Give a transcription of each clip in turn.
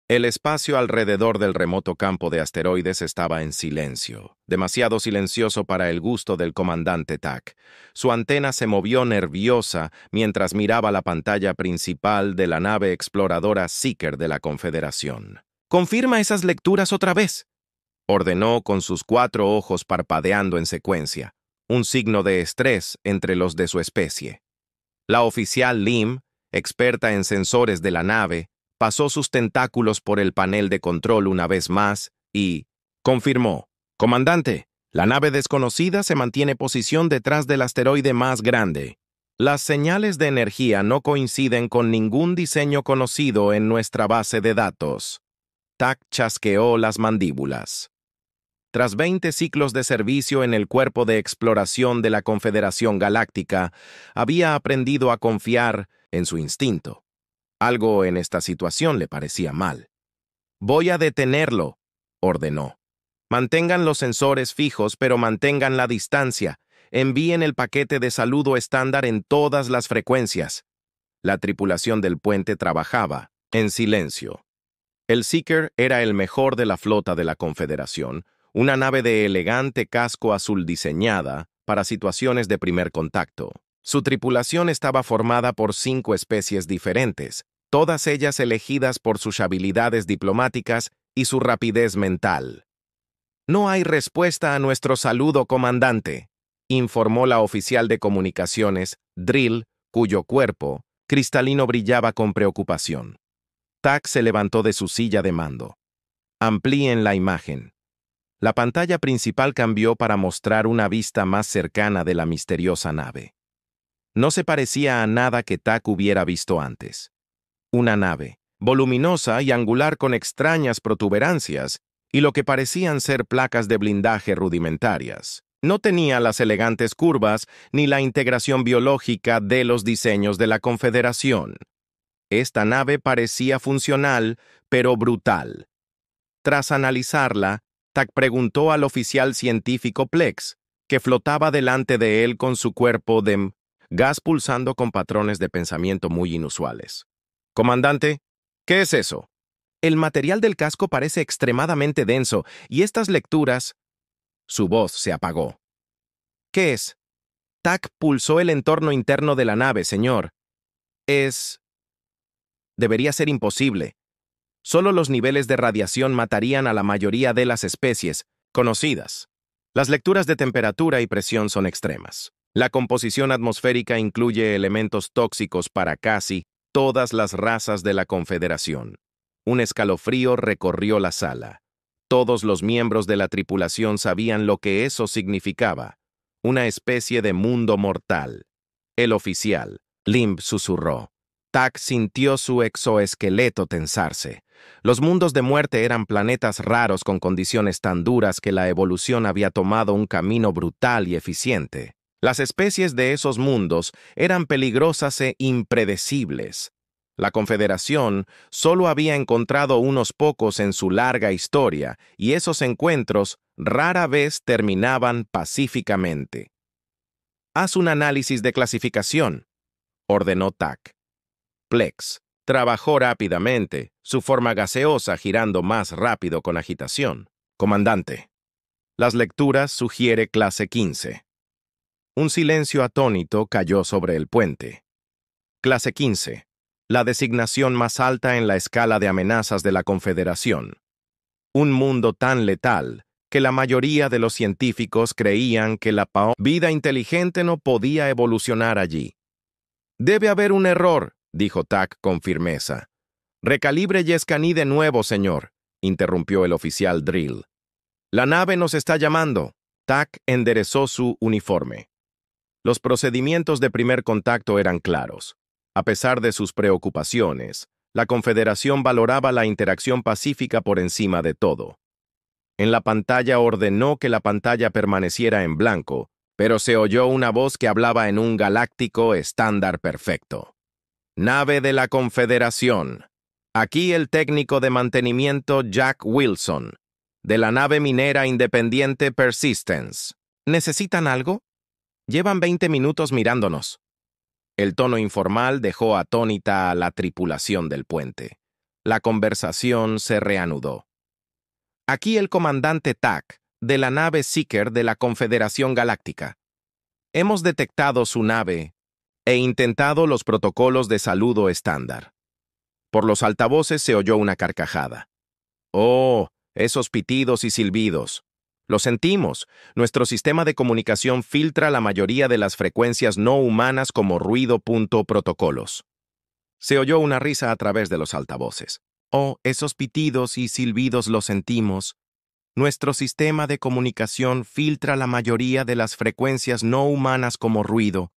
El espacio alrededor del remoto campo de asteroides estaba en silencio, demasiado silencioso para el gusto del comandante Tak. Su antena se movió nerviosa mientras miraba la pantalla principal de la nave exploradora Seeker de la Confederación. «Confirma esas lecturas otra vez», ordenó con sus 4 ojos parpadeando en secuencia, un signo de estrés entre los de su especie. La oficial Lim, experta en sensores de la nave, pasó sus tentáculos por el panel de control una vez más y confirmó: «Comandante, la nave desconocida se mantiene posición detrás del asteroide más grande. Las señales de energía no coinciden con ningún diseño conocido en nuestra base de datos». Tak chasqueó las mandíbulas. Tras 20 ciclos de servicio en el Cuerpo de Exploración de la Confederación Galáctica, había aprendido a confiar en su instinto. Algo en esta situación le parecía mal. «Voy a detenerlo», ordenó. «Mantengan los sensores fijos, pero mantengan la distancia. Envíen el paquete de saludo estándar en todas las frecuencias». La tripulación del puente trabajaba en silencio. El Seeker era el mejor de la flota de la Confederación, una nave de elegante casco azul diseñada para situaciones de primer contacto. Su tripulación estaba formada por 5 especies diferentes, todas ellas elegidas por sus habilidades diplomáticas y su rapidez mental. «No hay respuesta a nuestro saludo, comandante», informó la oficial de comunicaciones, Drill, cuyo cuerpo cristalino brillaba con preocupación. Tak se levantó de su silla de mando. «Amplíen la imagen». La pantalla principal cambió para mostrar una vista más cercana de la misteriosa nave. No se parecía a nada que Tak hubiera visto antes. Una nave, voluminosa y angular con extrañas protuberancias y lo que parecían ser placas de blindaje rudimentarias. No tenía las elegantes curvas ni la integración biológica de los diseños de la Confederación. Esta nave parecía funcional, pero brutal. Tras analizarla, Tak preguntó al oficial científico Plex, que flotaba delante de él con su cuerpo de gas pulsando con patrones de pensamiento muy inusuales. «Comandante, ¿qué es eso?» «El material del casco parece extremadamente denso, y estas lecturas...» Su voz se apagó. «¿Qué es?» Tak pulsó el entorno interno de la nave, señor. Debería ser imposible. Solo los niveles de radiación matarían a la mayoría de las especies conocidas. Las lecturas de temperatura y presión son extremas. La composición atmosférica incluye elementos tóxicos para casi todas las razas de la Confederación. Un escalofrío recorrió la sala. Todos los miembros de la tripulación sabían lo que eso significaba. Una especie de mundo mortal. El oficial, Limb, susurró. Tak sintió su exoesqueleto tensarse. Los mundos de muerte eran planetas raros con condiciones tan duras que la evolución había tomado un camino brutal y eficiente. Las especies de esos mundos eran peligrosas e impredecibles. La Confederación solo había encontrado unos pocos en su larga historia, y esos encuentros rara vez terminaban pacíficamente. «Haz un análisis de clasificación», ordenó Tak. Plex trabajó rápidamente, su forma gaseosa girando más rápido con agitación. «Comandante, las lecturas sugiere clase 15. Un silencio atónito cayó sobre el puente. Clase 15, la designación más alta en la escala de amenazas de la Confederación. Un mundo tan letal que la mayoría de los científicos creían que la vida inteligente no podía evolucionar allí. «Debe haber un error», dijo Tak con firmeza. «Recalibre y escaní de nuevo, señor», interrumpió el oficial Drill. «La nave nos está llamando». Tak enderezó su uniforme. Los procedimientos de primer contacto eran claros. A pesar de sus preocupaciones, la Confederación valoraba la interacción pacífica por encima de todo. En la pantalla ordenó que la pantalla permaneciera en blanco, pero se oyó una voz que hablaba en un galáctico estándar perfecto. «Nave de la Confederación. Aquí el técnico de mantenimiento Jack Wilson, de la nave minera independiente Persistence. ¿Necesitan algo? Llevan 20 minutos mirándonos». El tono informal dejó atónita a la tripulación del puente. La conversación se reanudó. Aquí el comandante Tak, de la nave Seeker de la Confederación Galáctica. Hemos detectado su nave e intentado los protocolos de saludo estándar. Por los altavoces se oyó una carcajada. Oh, esos pitidos y silbidos. Lo sentimos. Nuestro sistema de comunicación filtra la mayoría de las frecuencias no humanas como ruido. Protocolos. Se oyó una risa a través de los altavoces. Oh, esos pitidos y silbidos lo sentimos. Nuestro sistema de comunicación filtra la mayoría de las frecuencias no humanas como ruido,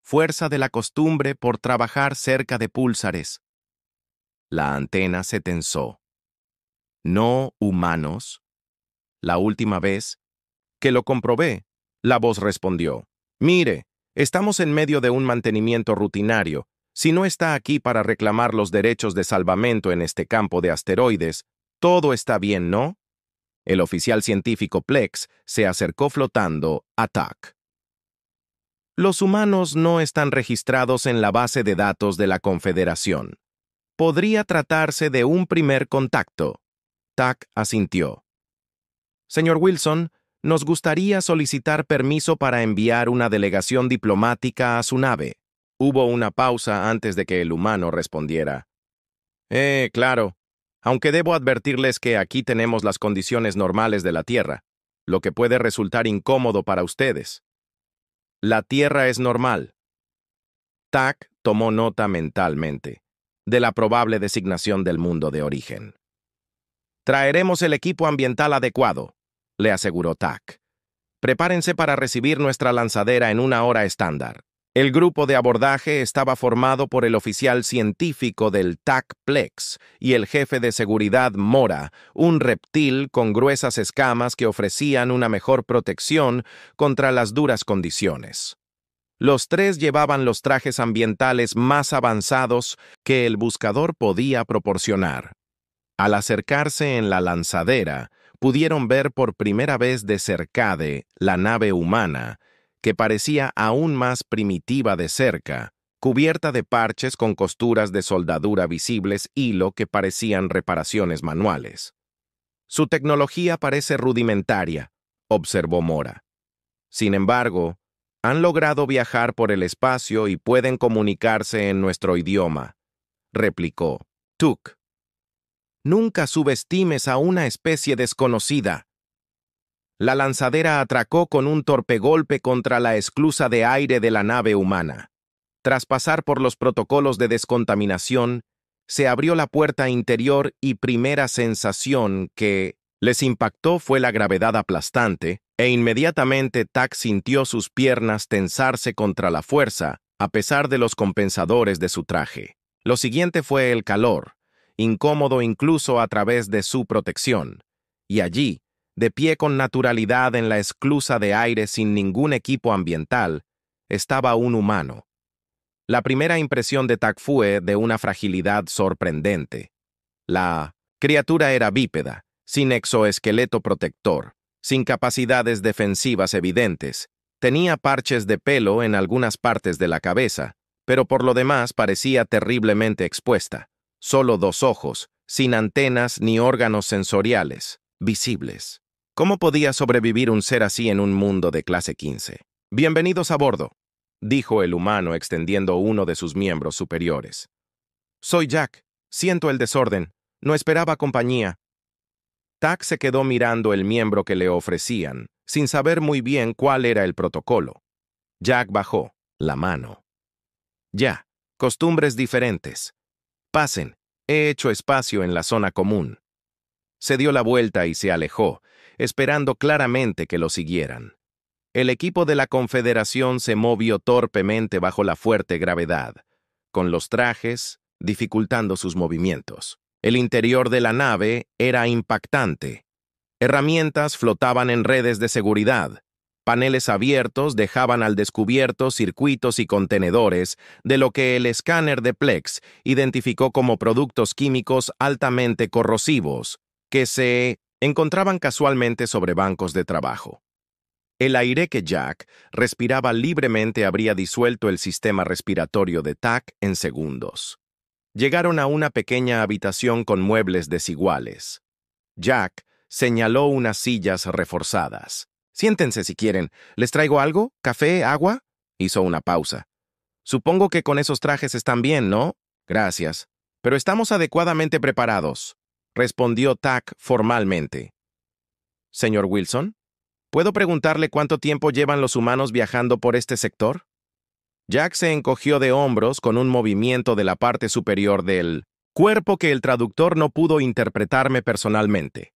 fuerza de la costumbre por trabajar cerca de púlsares. La antena se tensó. ¿No humanos? La última vez que lo comprobé, la voz respondió. Mire, estamos en medio de un mantenimiento rutinario. Si no está aquí para reclamar los derechos de salvamento en este campo de asteroides, todo está bien, ¿no? El oficial científico Plex se acercó flotando a Tak. Los humanos no están registrados en la base de datos de la Confederación. Podría tratarse de un primer contacto. Tak asintió. Señor Wilson, nos gustaría solicitar permiso para enviar una delegación diplomática a su nave. Hubo una pausa antes de que el humano respondiera. Claro. Aunque debo advertirles que aquí tenemos las condiciones normales de la Tierra, lo que puede resultar incómodo para ustedes. La Tierra es normal. Tak tomó nota mentalmente de la probable designación del mundo de origen. Traeremos el equipo ambiental adecuado, le aseguró Tak. Prepárense para recibir nuestra lanzadera en una hora estándar. El grupo de abordaje estaba formado por el oficial científico del Tak Plex y el jefe de seguridad Mora, un reptil con gruesas escamas que ofrecían una mejor protección contra las duras condiciones. Los tres llevaban los trajes ambientales más avanzados que el buscador podía proporcionar. Al acercarse en la lanzadera, pudieron ver por primera vez de cercade la nave humana, que parecía aún más primitiva de cerca, cubierta de parches con costuras de soldadura visibles hilo que parecían reparaciones manuales. Su tecnología parece rudimentaria, observó Mora. Sin embargo, han logrado viajar por el espacio y pueden comunicarse en nuestro idioma, replicó Tuk. Nunca subestimes a una especie desconocida. La lanzadera atracó con un torpe golpe contra la esclusa de aire de la nave humana. Tras pasar por los protocolos de descontaminación, se abrió la puerta interior y primera sensación que les impactó fue la gravedad aplastante, e inmediatamente Tak sintió sus piernas tensarse contra la fuerza, a pesar de los compensadores de su traje. Lo siguiente fue el calor, incómodo incluso a través de su protección, y allí, de pie con naturalidad en la esclusa de aire sin ningún equipo ambiental, estaba un humano. La primera impresión de Tak fue de una fragilidad sorprendente. La criatura era bípeda, sin exoesqueleto protector, sin capacidades defensivas evidentes. Tenía parches de pelo en algunas partes de la cabeza, pero por lo demás parecía terriblemente expuesta. Solo 2 ojos, sin antenas ni órganos sensoriales, visibles. ¿Cómo podía sobrevivir un ser así en un mundo de clase 15? Bienvenidos a bordo, dijo el humano extendiendo uno de sus miembros superiores. Soy Jack. Siento el desorden. No esperaba compañía. Tak se quedó mirando el miembro que le ofrecían, sin saber muy bien cuál era el protocolo. Jack bajó la mano. Ya, costumbres diferentes. Pasen, he hecho espacio en la zona común. Se dio la vuelta y se alejó, esperando claramente que lo siguieran. El equipo de la Confederación se movió torpemente bajo la fuerte gravedad, con los trajes dificultando sus movimientos. El interior de la nave era impactante. Herramientas flotaban en redes de seguridad. Paneles abiertos dejaban al descubierto circuitos y contenedores de lo que el escáner de Plex identificó como productos químicos altamente corrosivos, que se encontraban casualmente sobre bancos de trabajo. El aire que Jack respiraba libremente habría disuelto el sistema respiratorio de Tak en segundos. Llegaron a una pequeña habitación con muebles desiguales. Jack señaló unas sillas reforzadas. «Siéntense si quieren. ¿Les traigo algo? ¿Café? ¿Agua?» Hizo una pausa. «Supongo que con esos trajes están bien, ¿no?» «Gracias. Pero estamos adecuadamente preparados», respondió Tack formalmente. «Señor Wilson, ¿puedo preguntarle cuánto tiempo llevan los humanos viajando por este sector?» Jack se encogió de hombros con un movimiento de la parte superior del cuerpo que el traductor no pudo interpretarme personalmente.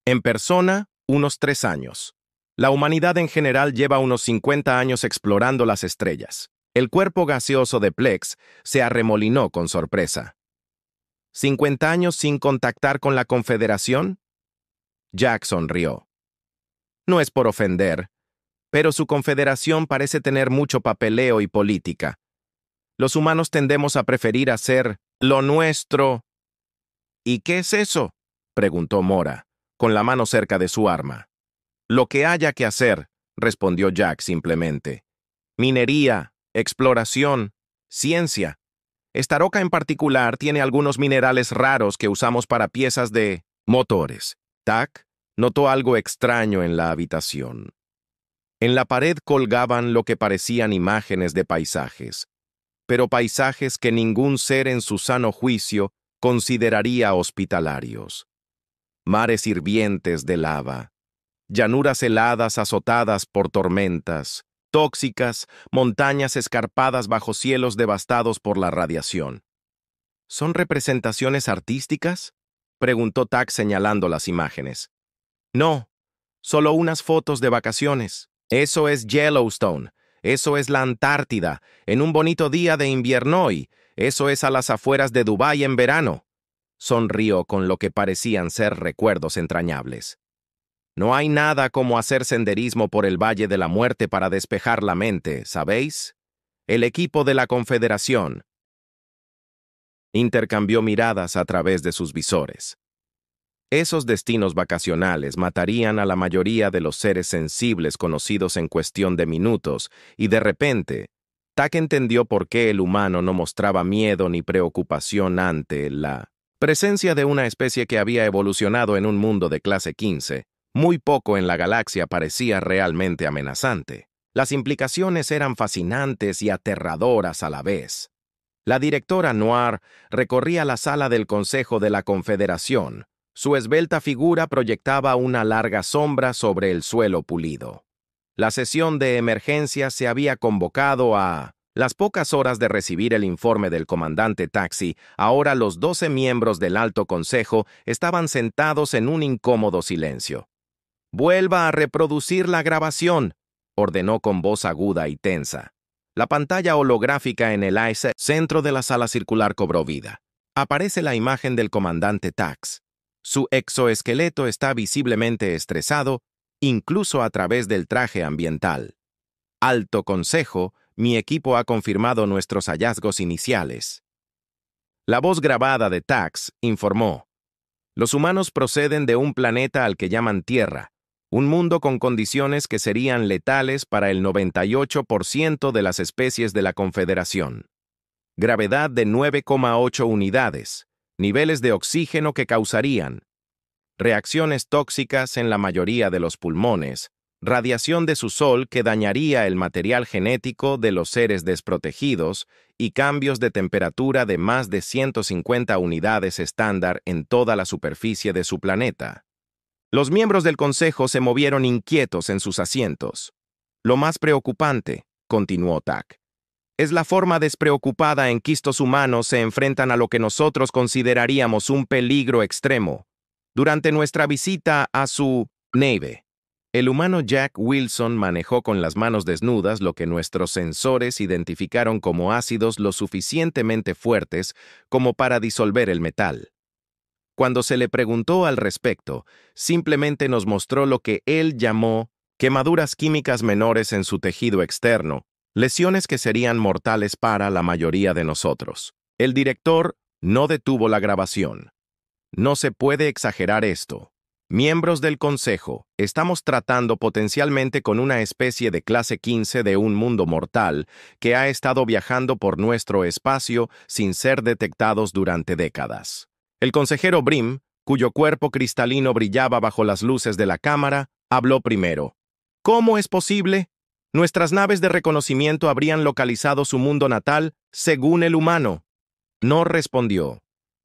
En persona, unos 3 años. La humanidad en general lleva unos 50 años explorando las estrellas. El cuerpo gaseoso de Plex se arremolinó con sorpresa. ¿50 años sin contactar con la Confederación? Jack sonrió. No es por ofender, pero su confederación parece tener mucho papeleo y política. Los humanos tendemos a preferir hacer lo nuestro. ¿Y qué es eso?, preguntó Mora, con la mano cerca de su arma. Lo que haya que hacer, respondió Jack simplemente. Minería, exploración, ciencia. Esta roca en particular tiene algunos minerales raros que usamos para piezas de motores. Tack notó algo extraño en la habitación. En la pared colgaban lo que parecían imágenes de paisajes, pero paisajes que ningún ser en su sano juicio consideraría hospitalarios. Mares hirvientes de lava, llanuras heladas azotadas por tormentas, tóxicas, montañas escarpadas bajo cielos devastados por la radiación. ¿Son representaciones artísticas?, preguntó Tack señalando las imágenes. No, solo unas fotos de vacaciones. Eso es Yellowstone, eso es la Antártida, en un bonito día de invierno y eso es a las afueras de Dubái en verano. Sonrió con lo que parecían ser recuerdos entrañables. No hay nada como hacer senderismo por el Valle de la Muerte para despejar la mente, ¿sabéis? El equipo de la Confederación. Intercambió miradas a través de sus visores. Esos destinos vacacionales matarían a la mayoría de los seres sensibles conocidos en cuestión de minutos, y de repente, Tack entendió por qué el humano no mostraba miedo ni preocupación ante la presencia de una especie que había evolucionado en un mundo de clase 15. Muy poco en la galaxia parecía realmente amenazante. Las implicaciones eran fascinantes y aterradoras a la vez. La directora Noir recorría la sala del Consejo de la Confederación. Su esbelta figura proyectaba una larga sombra sobre el suelo pulido. La sesión de emergencia se había convocado a las pocas horas de recibir el informe del comandante Taxi. Ahora los 12 miembros del Alto Consejo estaban sentados en un incómodo silencio. «Vuelva a reproducir la grabación», ordenó con voz aguda y tensa. La pantalla holográfica en el centro de la sala circular cobró vida. Aparece la imagen del comandante Tax. Su exoesqueleto está visiblemente estresado, incluso a través del traje ambiental. Alto Consejo, mi equipo ha confirmado nuestros hallazgos iniciales. La voz grabada de Tax informó: los humanos proceden de un planeta al que llaman Tierra, un mundo con condiciones que serían letales para el 98% de las especies de la Confederación. Gravedad de 9,8 unidades. Niveles de oxígeno que causarían reacciones tóxicas en la mayoría de los pulmones, radiación de su sol que dañaría el material genético de los seres desprotegidos y cambios de temperatura de más de 150 unidades estándar en toda la superficie de su planeta. Los miembros del Consejo se movieron inquietos en sus asientos. Lo más preocupante, continuó Tack, es la forma despreocupada en que estos humanos se enfrentan a lo que nosotros consideraríamos un peligro extremo. Durante nuestra visita a su nave, el humano Jack Wilson manejó con las manos desnudas lo que nuestros sensores identificaron como ácidos lo suficientemente fuertes como para disolver el metal. Cuando se le preguntó al respecto, simplemente nos mostró lo que él llamó quemaduras químicas menores en su tejido externo, lesiones que serían mortales para la mayoría de nosotros. El director no detuvo la grabación. No se puede exagerar esto. Miembros del Consejo, estamos tratando potencialmente con una especie de clase 15 de un mundo mortal que ha estado viajando por nuestro espacio sin ser detectados durante décadas. El consejero Brim, cuyo cuerpo cristalino brillaba bajo las luces de la cámara, habló primero. ¿Cómo es posible? Nuestras naves de reconocimiento habrían localizado su mundo natal según el humano. No respondió.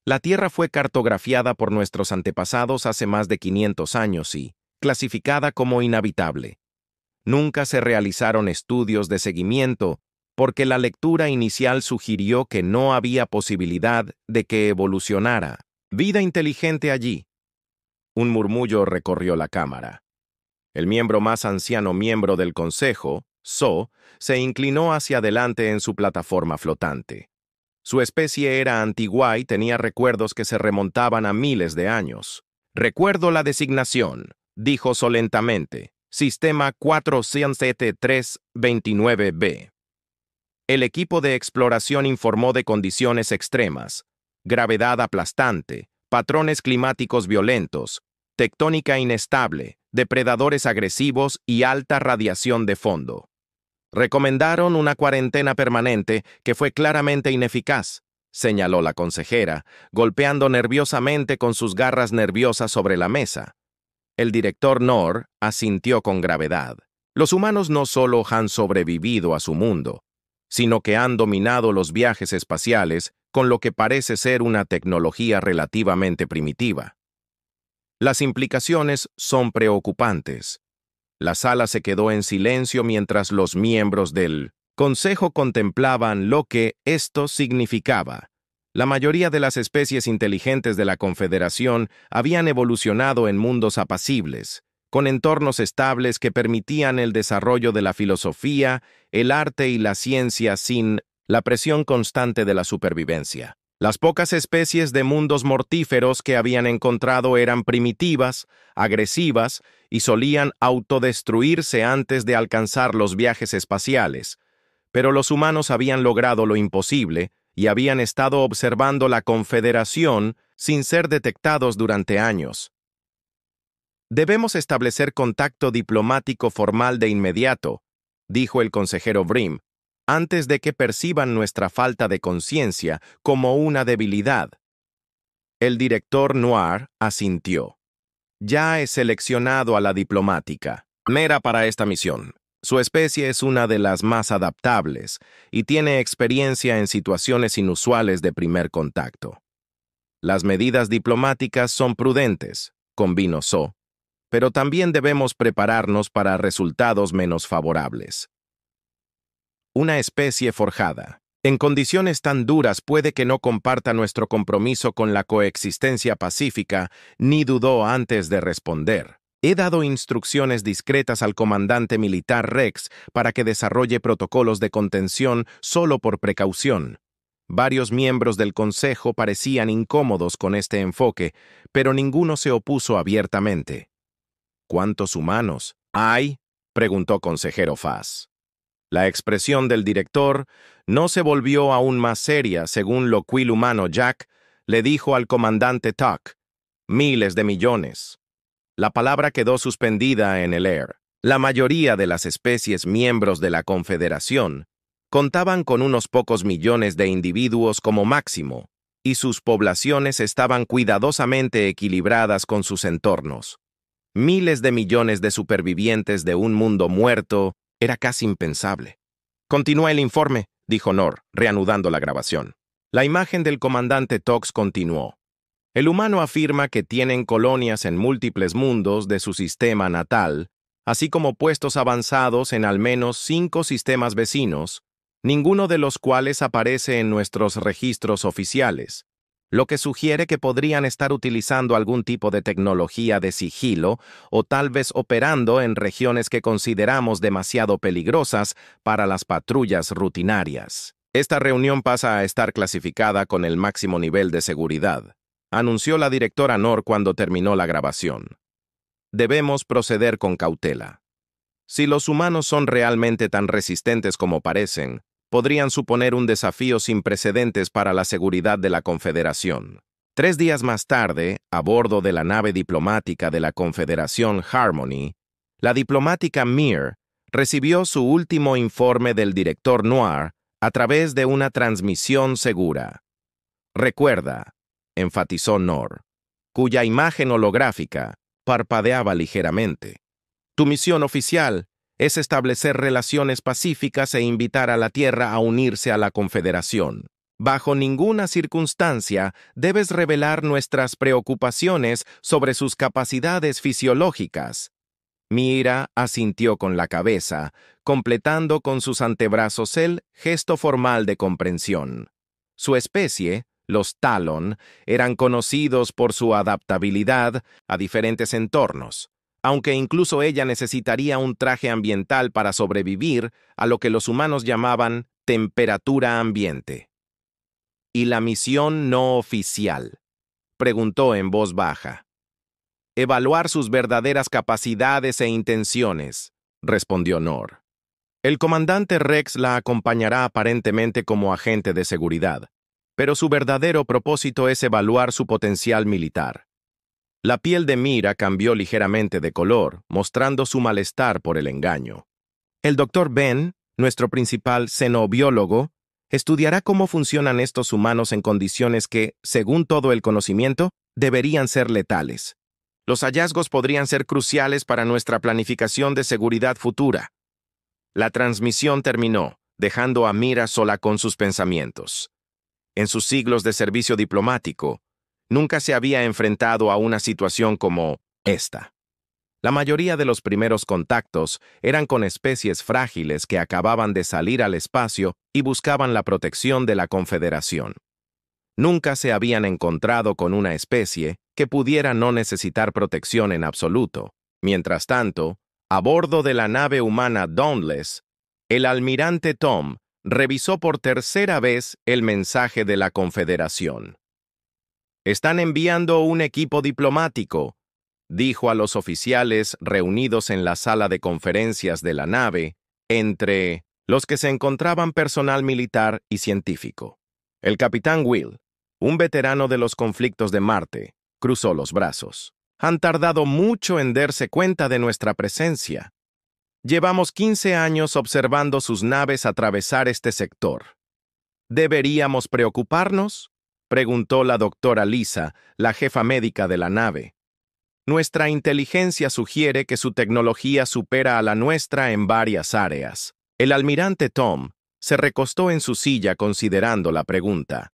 La Tierra fue cartografiada por nuestros antepasados hace más de 500 años y clasificada como inhabitable. Nunca se realizaron estudios de seguimiento porque la lectura inicial sugirió que no había posibilidad de que evolucionara vida inteligente allí. Un murmullo recorrió la cámara. El miembro más anciano miembro del Consejo, So, se inclinó hacia adelante en su plataforma flotante. Su especie era antigua y tenía recuerdos que se remontaban a miles de años. Recuerdo la designación, dijo solentamente. Sistema 47329b. El equipo de exploración informó de condiciones extremas, gravedad aplastante, patrones climáticos violentos, tectónica inestable, depredadores agresivos y alta radiación de fondo. Recomendaron una cuarentena permanente que fue claramente ineficaz, señaló la consejera, golpeando nerviosamente con sus garras nerviosas sobre la mesa. El director Nor asintió con gravedad. Los humanos no solo han sobrevivido a su mundo, sino que han dominado los viajes espaciales con lo que parece ser una tecnología relativamente primitiva. Las implicaciones son preocupantes. La sala se quedó en silencio mientras los miembros del Consejo contemplaban lo que esto significaba. La mayoría de las especies inteligentes de la Confederación habían evolucionado en mundos apacibles, con entornos estables que permitían el desarrollo de la filosofía, el arte y la ciencia sin la presión constante de la supervivencia. Las pocas especies de mundos mortíferos que habían encontrado eran primitivas, agresivas y solían autodestruirse antes de alcanzar los viajes espaciales, pero los humanos habían logrado lo imposible y habían estado observando la Confederación sin ser detectados durante años. Debemos establecer contacto diplomático formal de inmediato, dijo el consejero Brim, antes de que perciban nuestra falta de conciencia como una debilidad. El director Noir asintió. Ya he seleccionado a la diplomática, mera para esta misión. Su especie es una de las más adaptables y tiene experiencia en situaciones inusuales de primer contacto. Las medidas diplomáticas son prudentes, convino So, pero también debemos prepararnos para resultados menos favorables. Una especie forjada. En condiciones tan duras puede que no comparta nuestro compromiso con la coexistencia pacífica, ni dudó antes de responder. He dado instrucciones discretas al comandante militar Rex para que desarrolle protocolos de contención solo por precaución. Varios miembros del Consejo parecían incómodos con este enfoque, pero ninguno se opuso abiertamente. ¿Cuántos humanos hay?, preguntó consejero Faz. La expresión del director no se volvió aún más seria según lo que el humano Jack le dijo al comandante Tuck. Miles de millones. La palabra quedó suspendida en el aire. La mayoría de las especies miembros de la Confederación contaban con unos pocos millones de individuos como máximo, y sus poblaciones estaban cuidadosamente equilibradas con sus entornos. Miles de millones de supervivientes de un mundo muerto era casi impensable. Continúa el informe, dijo Nor, reanudando la grabación. La imagen del comandante Tox continuó. El humano afirma que tienen colonias en múltiples mundos de su sistema natal, así como puestos avanzados en al menos 5 sistemas vecinos, ninguno de los cuales aparece en nuestros registros oficiales, lo que sugiere que podrían estar utilizando algún tipo de tecnología de sigilo o tal vez operando en regiones que consideramos demasiado peligrosas para las patrullas rutinarias. Esta reunión pasa a estar clasificada con el máximo nivel de seguridad, anunció la directora Nor cuando terminó la grabación. Debemos proceder con cautela. Si los humanos son realmente tan resistentes como parecen, podrían suponer un desafío sin precedentes para la seguridad de la Confederación. 3 días más tarde, a bordo de la nave diplomática de la Confederación Harmony, la diplomática Mir recibió su último informe del director Noir a través de una transmisión segura. Recuerda, enfatizó Nor, cuya imagen holográfica parpadeaba ligeramente. Tu misión oficial es establecer relaciones pacíficas e invitar a la Tierra a unirse a la Confederación. Bajo ninguna circunstancia debes revelar nuestras preocupaciones sobre sus capacidades fisiológicas. Mira asintió con la cabeza, completando con sus antebrazos el gesto formal de comprensión. Su especie, los Talon, eran conocidos por su adaptabilidad a diferentes entornos, aunque incluso ella necesitaría un traje ambiental para sobrevivir a lo que los humanos llamaban temperatura ambiente. ¿Y la misión no oficial?, preguntó en voz baja. Evaluar sus verdaderas capacidades e intenciones, respondió Nor. El comandante Rex la acompañará aparentemente como agente de seguridad, pero su verdadero propósito es evaluar su potencial militar. La piel de Mira cambió ligeramente de color, mostrando su malestar por el engaño. El Dr. Ben, nuestro principal xenobiólogo, estudiará cómo funcionan estos humanos en condiciones que, según todo el conocimiento, deberían ser letales. Los hallazgos podrían ser cruciales para nuestra planificación de seguridad futura. La transmisión terminó, dejando a Mira sola con sus pensamientos. En sus siglos de servicio diplomático, nunca se había enfrentado a una situación como esta. La mayoría de los primeros contactos eran con especies frágiles que acababan de salir al espacio y buscaban la protección de la Confederación. Nunca se habían encontrado con una especie que pudiera no necesitar protección en absoluto. Mientras tanto, a bordo de la nave humana Dauntless, el almirante Tom revisó por tercera vez el mensaje de la Confederación. «Están enviando un equipo diplomático», dijo a los oficiales reunidos en la sala de conferencias de la nave, entre los que se encontraban personal militar y científico. El capitán Will, un veterano de los conflictos de Marte, cruzó los brazos. «Han tardado mucho en darse cuenta de nuestra presencia. Llevamos 15 años observando sus naves atravesar este sector. ¿Deberíamos preocuparnos?», preguntó la doctora Lisa, la jefa médica de la nave. «Nuestra inteligencia sugiere que su tecnología supera a la nuestra en varias áreas». El almirante Tom se recostó en su silla considerando la pregunta.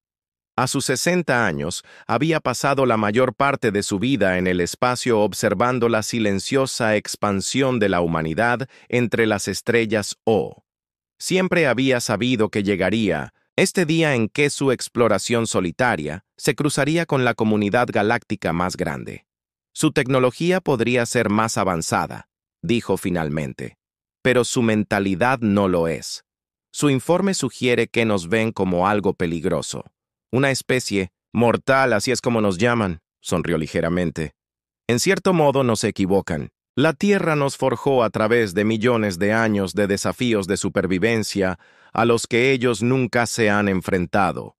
A sus 60 años, había pasado la mayor parte de su vida en el espacio observando la silenciosa expansión de la humanidad entre las estrellas O. Siempre había sabido que llegaría este día en que su exploración solitaria se cruzaría con la comunidad galáctica más grande. Su tecnología podría ser más avanzada, dijo finalmente, pero su mentalidad no lo es. Su informe sugiere que nos ven como algo peligroso. Una especie mortal, así es como nos llaman, sonrió ligeramente. En cierto modo no se equivocan. La Tierra nos forjó a través de millones de años de desafíos de supervivencia a los que ellos nunca se han enfrentado.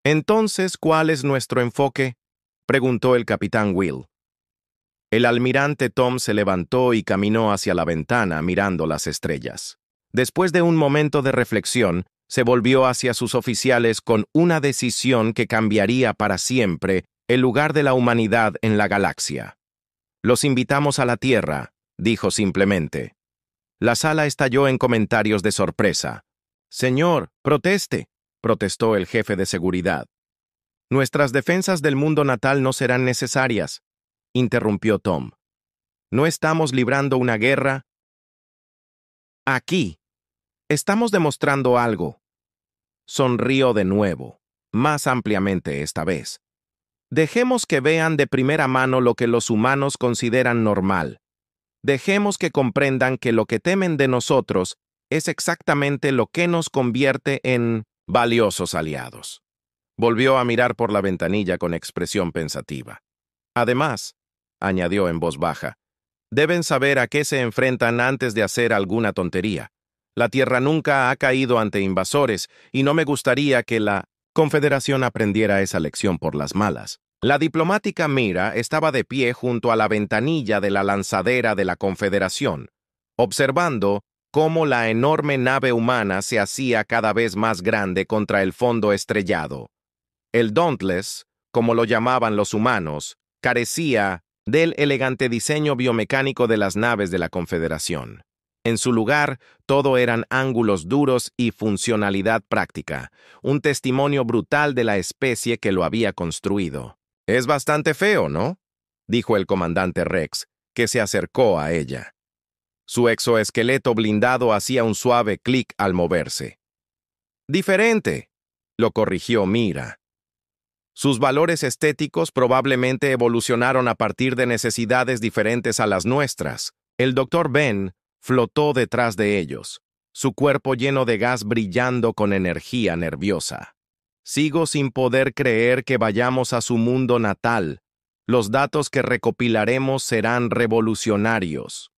Entonces, ¿cuál es nuestro enfoque?, preguntó el capitán Will. El almirante Tom se levantó y caminó hacia la ventana mirando las estrellas. Después de un momento de reflexión, se volvió hacia sus oficiales con una decisión que cambiaría para siempre el lugar de la humanidad en la galaxia. «Los invitamos a la Tierra», dijo simplemente. La sala estalló en comentarios de sorpresa. «Señor, proteste», protestó el jefe de seguridad. «Nuestras defensas del mundo natal no serán necesarias», interrumpió Tom. «No estamos librando una guerra aquí. Estamos demostrando algo». Sonrió de nuevo, más ampliamente esta vez. «Dejemos que vean de primera mano lo que los humanos consideran normal. Dejemos que comprendan que lo que temen de nosotros es exactamente lo que nos convierte en valiosos aliados». Volvió a mirar por la ventanilla con expresión pensativa. «Además», añadió en voz baja, «deben saber a qué se enfrentan antes de hacer alguna tontería. La Tierra nunca ha caído ante invasores y no me gustaría que la Confederación aprendiera esa lección por las malas. La diplomática Mira estaba de pie junto a la ventanilla de la lanzadera de la Confederación, observando cómo la enorme nave humana se hacía cada vez más grande contra el fondo estrellado. El Dauntless, como lo llamaban los humanos, carecía del elegante diseño biomecánico de las naves de la Confederación. En su lugar, todo eran ángulos duros y funcionalidad práctica, un testimonio brutal de la especie que lo había construido. «Es bastante feo, ¿no?», dijo el comandante Rex, que se acercó a ella. Su exoesqueleto blindado hacía un suave clic al moverse. «Diferente», lo corrigió Mira. Sus valores estéticos probablemente evolucionaron a partir de necesidades diferentes a las nuestras. El Dr. Ben flotó detrás de ellos, su cuerpo lleno de gas brillando con energía nerviosa. «Sigo sin poder creer que vayamos a su mundo natal. Los datos que recopilaremos serán revolucionarios».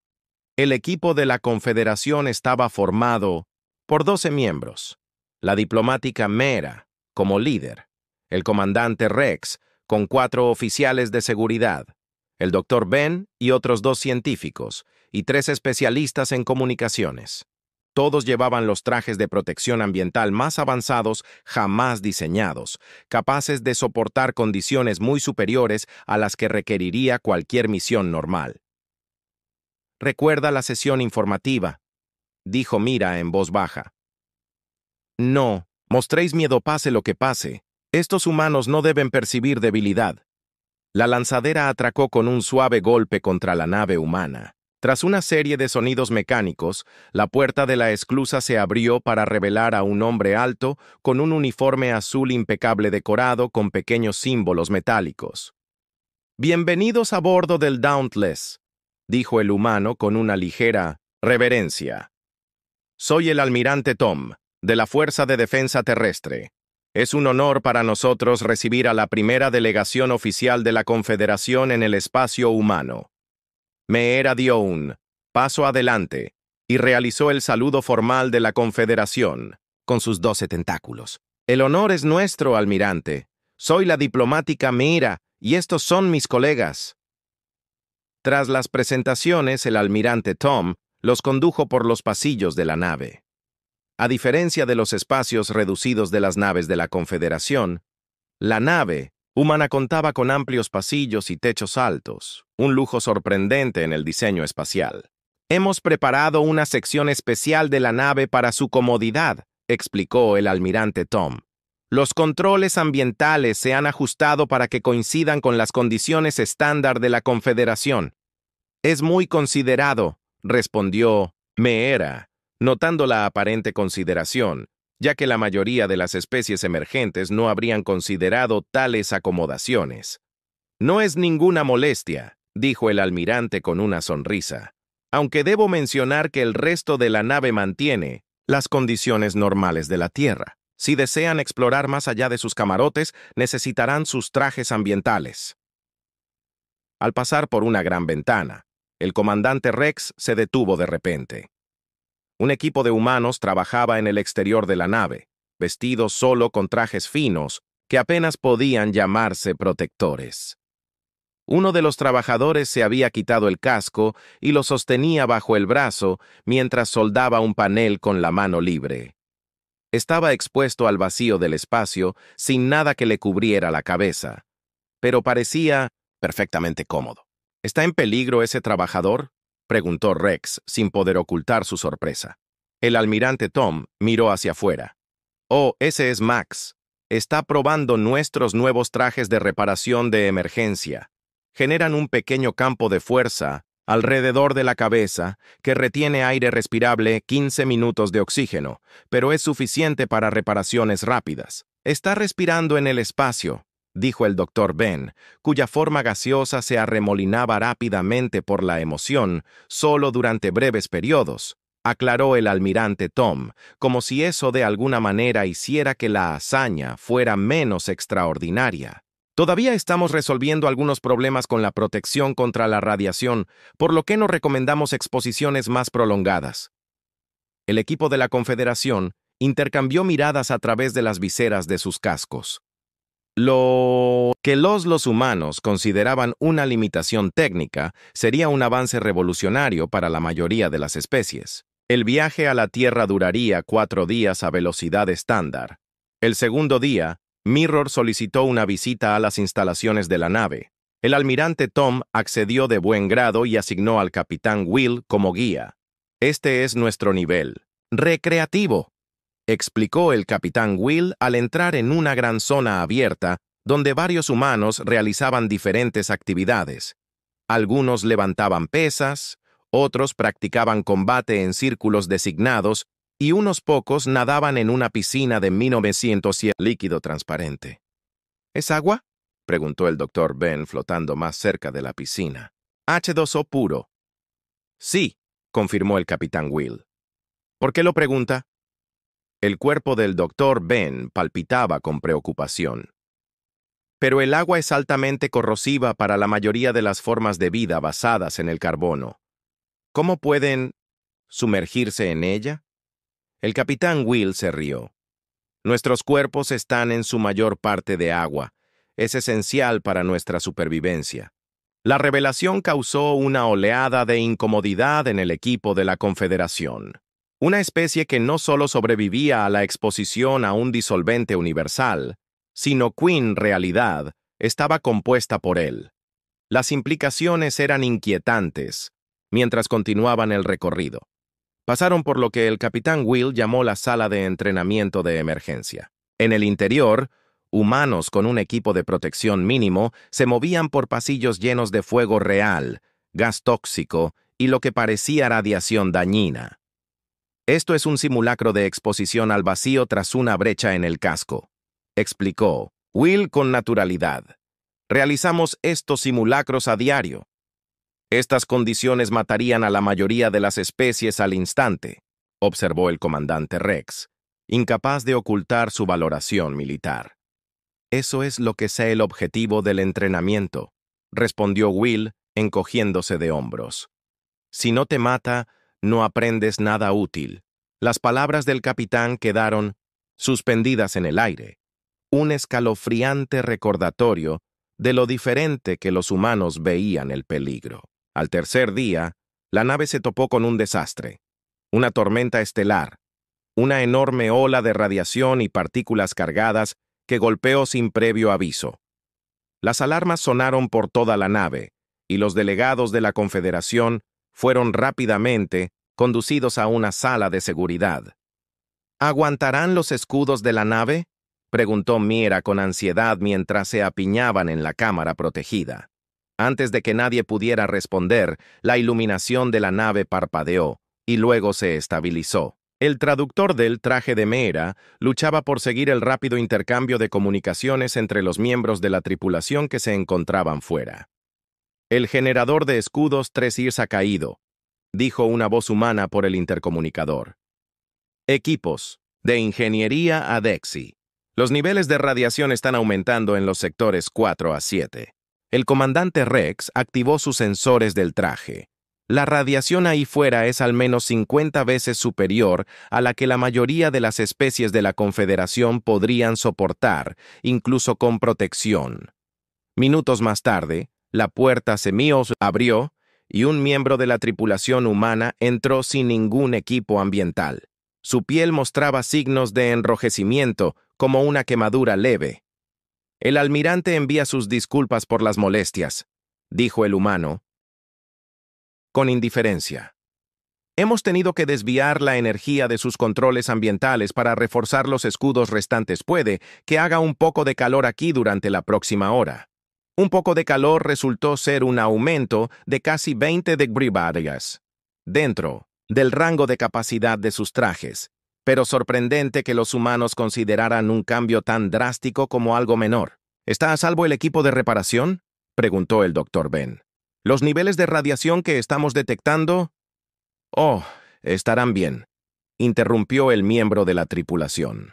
El equipo de la Confederación estaba formado por 12 miembros. La diplomática Mera, como líder. El comandante Rex, con 4 oficiales de seguridad. El Dr. Ben y otros 2 científicos, y 3 especialistas en comunicaciones. Todos llevaban los trajes de protección ambiental más avanzados jamás diseñados, capaces de soportar condiciones muy superiores a las que requeriría cualquier misión normal. «Recuerda la sesión informativa», dijo Mira en voz baja. «No, mostréis miedo pase lo que pase. Estos humanos no deben percibir debilidad». La lanzadera atracó con un suave golpe contra la nave humana. Tras una serie de sonidos mecánicos, la puerta de la esclusa se abrió para revelar a un hombre alto con un uniforme azul impecable decorado con pequeños símbolos metálicos. «Bienvenidos a bordo del Dauntless», dijo el humano con una ligera reverencia. «Soy el almirante Tom, de la Fuerza de Defensa Terrestre. Es un honor para nosotros recibir a la primera delegación oficial de la Confederación en el espacio humano». Meera dio un paso adelante y realizó el saludo formal de la Confederación, con sus 12 tentáculos. «El honor es nuestro, almirante. Soy la diplomática Meera y estos son mis colegas». Tras las presentaciones, el almirante Tom los condujo por los pasillos de la nave. A diferencia de los espacios reducidos de las naves de la Confederación, la nave humana contaba con amplios pasillos y techos altos, un lujo sorprendente en el diseño espacial. «Hemos preparado una sección especial de la nave para su comodidad», explicó el almirante Tom. «Los controles ambientales se han ajustado para que coincidan con las condiciones estándar de la Confederación». «Es muy considerado», respondió Meera, notando la aparente consideración, ya que la mayoría de las especies emergentes no habrían considerado tales acomodaciones. «No es ninguna molestia», dijo el almirante con una sonrisa, «aunque debo mencionar que el resto de la nave mantiene las condiciones normales de la Tierra. Si desean explorar más allá de sus camarotes, necesitarán sus trajes ambientales». Al pasar por una gran ventana, el comandante Rex se detuvo de repente. Un equipo de humanos trabajaba en el exterior de la nave, vestidos solo con trajes finos que apenas podían llamarse protectores. Uno de los trabajadores se había quitado el casco y lo sostenía bajo el brazo mientras soldaba un panel con la mano libre. Estaba expuesto al vacío del espacio sin nada que le cubriera la cabeza, pero parecía perfectamente cómodo. «¿Está en peligro ese trabajador?», preguntó Rex, sin poder ocultar su sorpresa. El almirante Tom miró hacia afuera. «Oh, ese es Max. Está probando nuestros nuevos trajes de reparación de emergencia. Generan un pequeño campo de fuerza alrededor de la cabeza que retiene aire respirable 15 minutos de oxígeno, pero es suficiente para reparaciones rápidas. Está respirando en el espacio», dijo el Dr. Ben, cuya forma gaseosa se arremolinaba rápidamente por la emoción, solo durante breves periodos, aclaró el almirante Tom, como si eso de alguna manera hiciera que la hazaña fuera menos extraordinaria. «Todavía estamos resolviendo algunos problemas con la protección contra la radiación, por lo que no recomendamos exposiciones más prolongadas». El equipo de la Confederación intercambió miradas a través de las viseras de sus cascos. Lo que los humanos consideraban una limitación técnica sería un avance revolucionario para la mayoría de las especies. El viaje a la Tierra duraría 4 días a velocidad estándar. El segundo día, Mirror solicitó una visita a las instalaciones de la nave. El almirante Tom accedió de buen grado y asignó al capitán Will como guía. Este es nuestro nivel recreativo, explicó el capitán Will al entrar en una gran zona abierta donde varios humanos realizaban diferentes actividades. Algunos levantaban pesas, otros practicaban combate en círculos designados y unos pocos nadaban en una piscina de 1907 líquido transparente. ¿Es agua?, preguntó el Dr. Ben flotando más cerca de la piscina. H2O puro. Sí, confirmó el capitán Will. ¿Por qué lo pregunta? El cuerpo del Dr. Ben palpitaba con preocupación. Pero el agua es altamente corrosiva para la mayoría de las formas de vida basadas en el carbono. ¿Cómo pueden sumergirse en ella? El capitán Will se rió. Nuestros cuerpos están en su mayor parte de agua. Es esencial para nuestra supervivencia. La revelación causó una oleada de incomodidad en el equipo de la Confederación. Una especie que no solo sobrevivía a la exposición a un disolvente universal, sino que en realidad estaba compuesta por él. Las implicaciones eran inquietantes mientras continuaban el recorrido. Pasaron por lo que el capitán Will llamó la sala de entrenamiento de emergencia. En el interior, humanos con un equipo de protección mínimo se movían por pasillos llenos de fuego real, gas tóxico y lo que parecía radiación dañina. Esto es un simulacro de exposición al vacío tras una brecha en el casco, explicó Will con naturalidad. Realizamos estos simulacros a diario. Estas condiciones matarían a la mayoría de las especies al instante, observó el comandante Rex, incapaz de ocultar su valoración militar. Eso es lo que sea el objetivo del entrenamiento, respondió Will, encogiéndose de hombros. Si no te mata, no aprendes nada útil. Las palabras del capitán quedaron suspendidas en el aire, un escalofriante recordatorio de lo diferente que los humanos veían el peligro. Al tercer día, la nave se topó con un desastre, una tormenta estelar, una enorme ola de radiación y partículas cargadas que golpeó sin previo aviso. Las alarmas sonaron por toda la nave, y los delegados de la Confederación fueron rápidamente conducidos a una sala de seguridad. ¿Aguantarán los escudos de la nave?, preguntó Mira con ansiedad mientras se apiñaban en la cámara protegida. Antes de que nadie pudiera responder, la iluminación de la nave parpadeó y luego se estabilizó. El traductor del traje de Mera luchaba por seguir el rápido intercambio de comunicaciones entre los miembros de la tripulación que se encontraban fuera. El generador de escudos 3 ha caído, dijo una voz humana por el intercomunicador. Equipos, de ingeniería a DEXI. Los niveles de radiación están aumentando en los sectores 4 a 7. El comandante Rex activó sus sensores del traje. La radiación ahí fuera es al menos 50 veces superior a la que la mayoría de las especies de la Confederación podrían soportar, incluso con protección. Minutos más tarde, la puerta abrió y un miembro de la tripulación humana entró sin ningún equipo ambiental. Su piel mostraba signos de enrojecimiento, como una quemadura leve. El almirante envía sus disculpas por las molestias, dijo el humano, con indiferencia. Hemos tenido que desviar la energía de sus controles ambientales para reforzar los escudos restantes. Puede que haga un poco de calor aquí durante la próxima hora. Un poco de calor resultó ser un aumento de casi 20 degrees dentro del rango de capacidad de sus trajes, pero sorprendente que los humanos consideraran un cambio tan drástico como algo menor. ¿Está a salvo el equipo de reparación?, preguntó el Dr. Ben. ¿Los niveles de radiación que estamos detectando? Oh, estarán bien, interrumpió el miembro de la tripulación.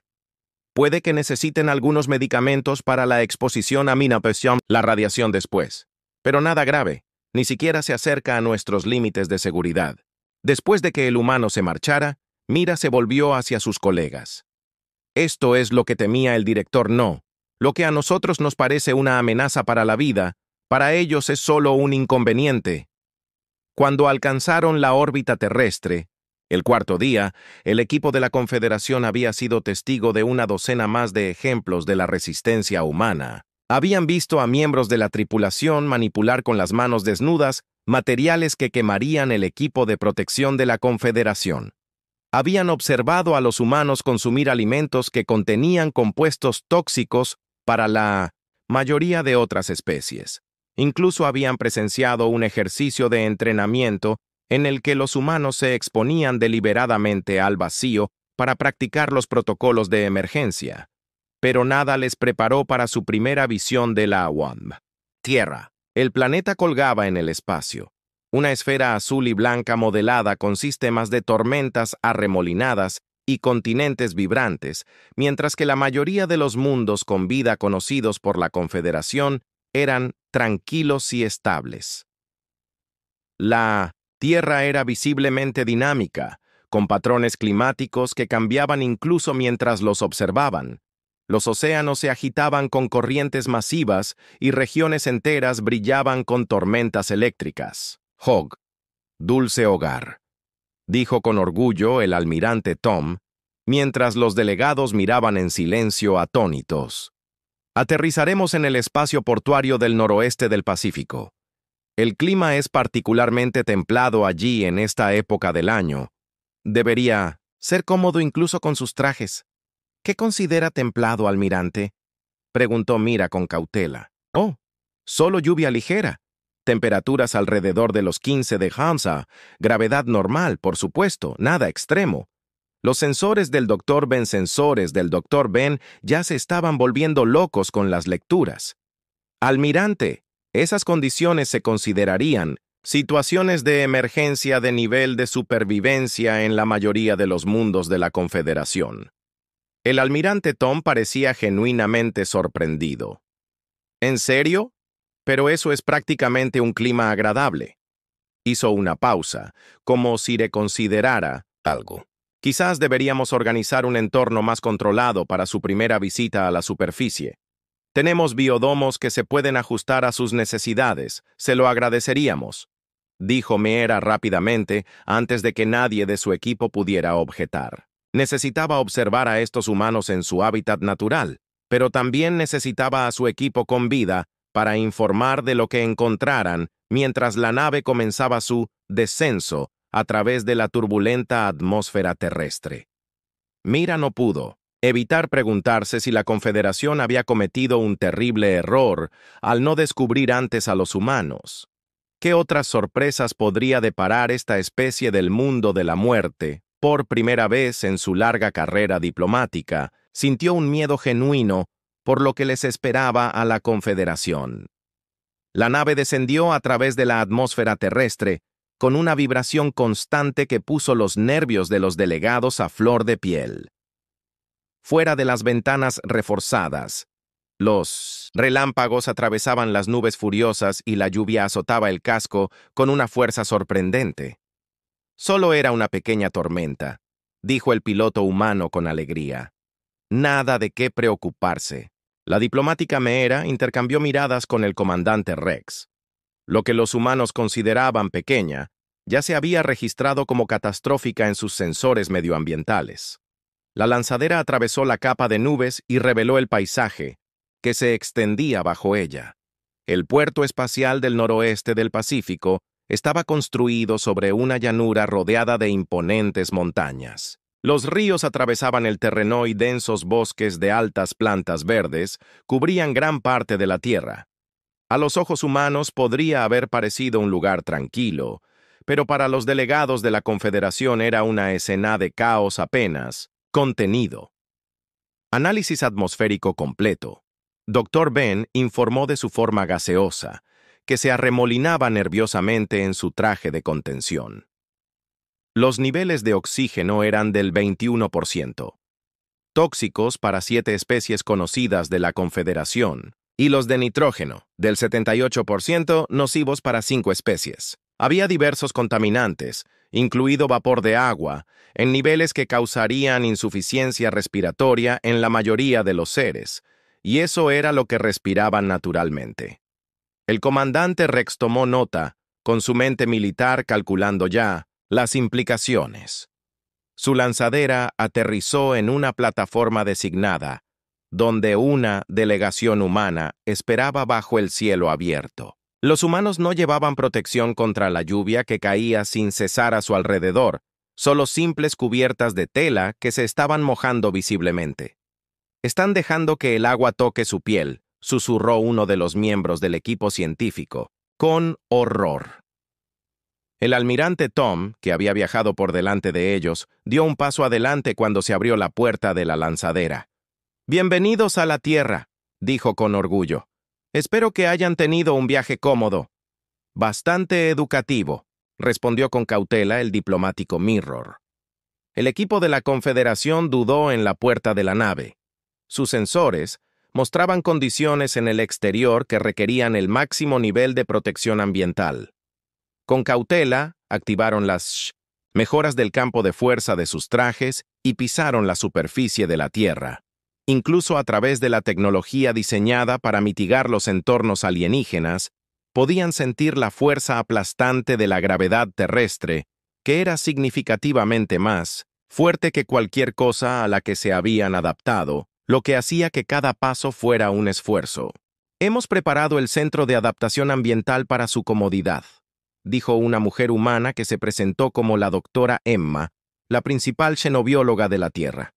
Puede que necesiten algunos medicamentos para la exposición a la radiación después, pero nada grave, ni siquiera se acerca a nuestros límites de seguridad. Después de que el humano se marchara, Mira se volvió hacia sus colegas. Esto es lo que temía el director No. Lo que a nosotros nos parece una amenaza para la vida, para ellos es solo un inconveniente. Cuando alcanzaron la órbita terrestre, el cuarto día, el equipo de la Confederación había sido testigo de una docena más de ejemplos de la resistencia humana. Habían visto a miembros de la tripulación manipular con las manos desnudas materiales que quemarían el equipo de protección de la Confederación. Habían observado a los humanos consumir alimentos que contenían compuestos tóxicos para la mayoría de otras especies. Incluso habían presenciado un ejercicio de entrenamiento en el que los humanos se exponían deliberadamente al vacío para practicar los protocolos de emergencia. Pero nada les preparó para su primera visión de la UAM. Tierra. El planeta colgaba en el espacio. Una esfera azul y blanca modelada con sistemas de tormentas arremolinadas y continentes vibrantes, mientras que la mayoría de los mundos con vida conocidos por la Confederación eran tranquilos y estables. La Tierra era visiblemente dinámica, con patrones climáticos que cambiaban incluso mientras los observaban. Los océanos se agitaban con corrientes masivas y regiones enteras brillaban con tormentas eléctricas. Hogg, dulce hogar, dijo con orgullo el almirante Tom, mientras los delegados miraban en silencio atónitos. Aterrizaremos en el espacio portuario del noroeste del Pacífico. El clima es particularmente templado allí en esta época del año. Debería ser cómodo incluso con sus trajes. ¿Qué considera templado, almirante?, preguntó Mira con cautela. Oh, solo lluvia ligera. Temperaturas alrededor de los 15 de Hansa, gravedad normal, por supuesto, nada extremo. Los sensores del Dr. Ben ya se estaban volviendo locos con las lecturas. Almirante, esas condiciones se considerarían situaciones de emergencia de nivel de supervivencia en la mayoría de los mundos de la Confederación. El almirante Tom parecía genuinamente sorprendido. ¿En serio? Pero eso es prácticamente un clima agradable. Hizo una pausa, como si reconsiderara algo. Quizás deberíamos organizar un entorno más controlado para su primera visita a la superficie. Tenemos biodomos que se pueden ajustar a sus necesidades. Se lo agradeceríamos, dijo Meera rápidamente antes de que nadie de su equipo pudiera objetar. Necesitaba observar a estos humanos en su hábitat natural, pero también necesitaba a su equipo con vida para informar de lo que encontraran mientras la nave comenzaba su descenso a través de la turbulenta atmósfera terrestre. Mira no pudo evitar preguntarse si la Confederación había cometido un terrible error al no descubrir antes a los humanos. ¿Qué otras sorpresas podría deparar esta especie del mundo de la muerte? Por primera vez en su larga carrera diplomática, sintió un miedo genuino por lo que les esperaba a la Confederación. La nave descendió a través de la atmósfera terrestre, con una vibración constante que puso los nervios de los delegados a flor de piel. Fuera de las ventanas reforzadas, los relámpagos atravesaban las nubes furiosas y la lluvia azotaba el casco con una fuerza sorprendente. Solo era una pequeña tormenta, dijo el piloto humano con alegría. Nada de qué preocuparse. La diplomática Meera intercambió miradas con el comandante Rex. Lo que los humanos consideraban pequeña, ya se había registrado como catastrófica en sus sensores medioambientales. La lanzadera atravesó la capa de nubes y reveló el paisaje, que se extendía bajo ella. El puerto espacial del noroeste del Pacífico estaba construido sobre una llanura rodeada de imponentes montañas. Los ríos atravesaban el terreno y densos bosques de altas plantas verdes cubrían gran parte de la tierra. A los ojos humanos podría haber parecido un lugar tranquilo, pero para los delegados de la Confederación era una escena de caos apenas contenido. Análisis atmosférico completo. Dr. Ben informó de su forma gaseosa, que se arremolinaba nerviosamente en su traje de contención. Los niveles de oxígeno eran del 21%, tóxicos para 7 especies conocidas de la Confederación, y los de nitrógeno, del 78%, nocivos para 5 especies. Había diversos contaminantes, incluido vapor de agua, en niveles que causarían insuficiencia respiratoria en la mayoría de los seres, y eso era lo que respiraban naturalmente. El comandante Rex tomó nota, con su mente militar calculando ya las implicaciones. Su lanzadera aterrizó en una plataforma designada, donde una delegación humana esperaba bajo el cielo abierto. Los humanos no llevaban protección contra la lluvia que caía sin cesar a su alrededor, solo simples cubiertas de tela que se estaban mojando visiblemente. «Están dejando que el agua toque su piel», susurró uno de los miembros del equipo científico, con horror. El almirante Tom, que había viajado por delante de ellos, dio un paso adelante cuando se abrió la puerta de la lanzadera. «Bienvenidos a la Tierra», dijo con orgullo. «Espero que hayan tenido un viaje cómodo». «Bastante educativo», respondió con cautela el diplomático Mirror. El equipo de la Confederación dudó en la puerta de la nave. Sus sensores mostraban condiciones en el exterior que requerían el máximo nivel de protección ambiental. Con cautela, activaron las mejoras del campo de fuerza de sus trajes y pisaron la superficie de la Tierra. Incluso a través de la tecnología diseñada para mitigar los entornos alienígenas, podían sentir la fuerza aplastante de la gravedad terrestre, que era significativamente más fuerte que cualquier cosa a la que se habían adaptado, lo que hacía que cada paso fuera un esfuerzo. «Hemos preparado el centro de adaptación ambiental para su comodidad», dijo una mujer humana que se presentó como la doctora Emma, la principal xenobióloga de la Tierra.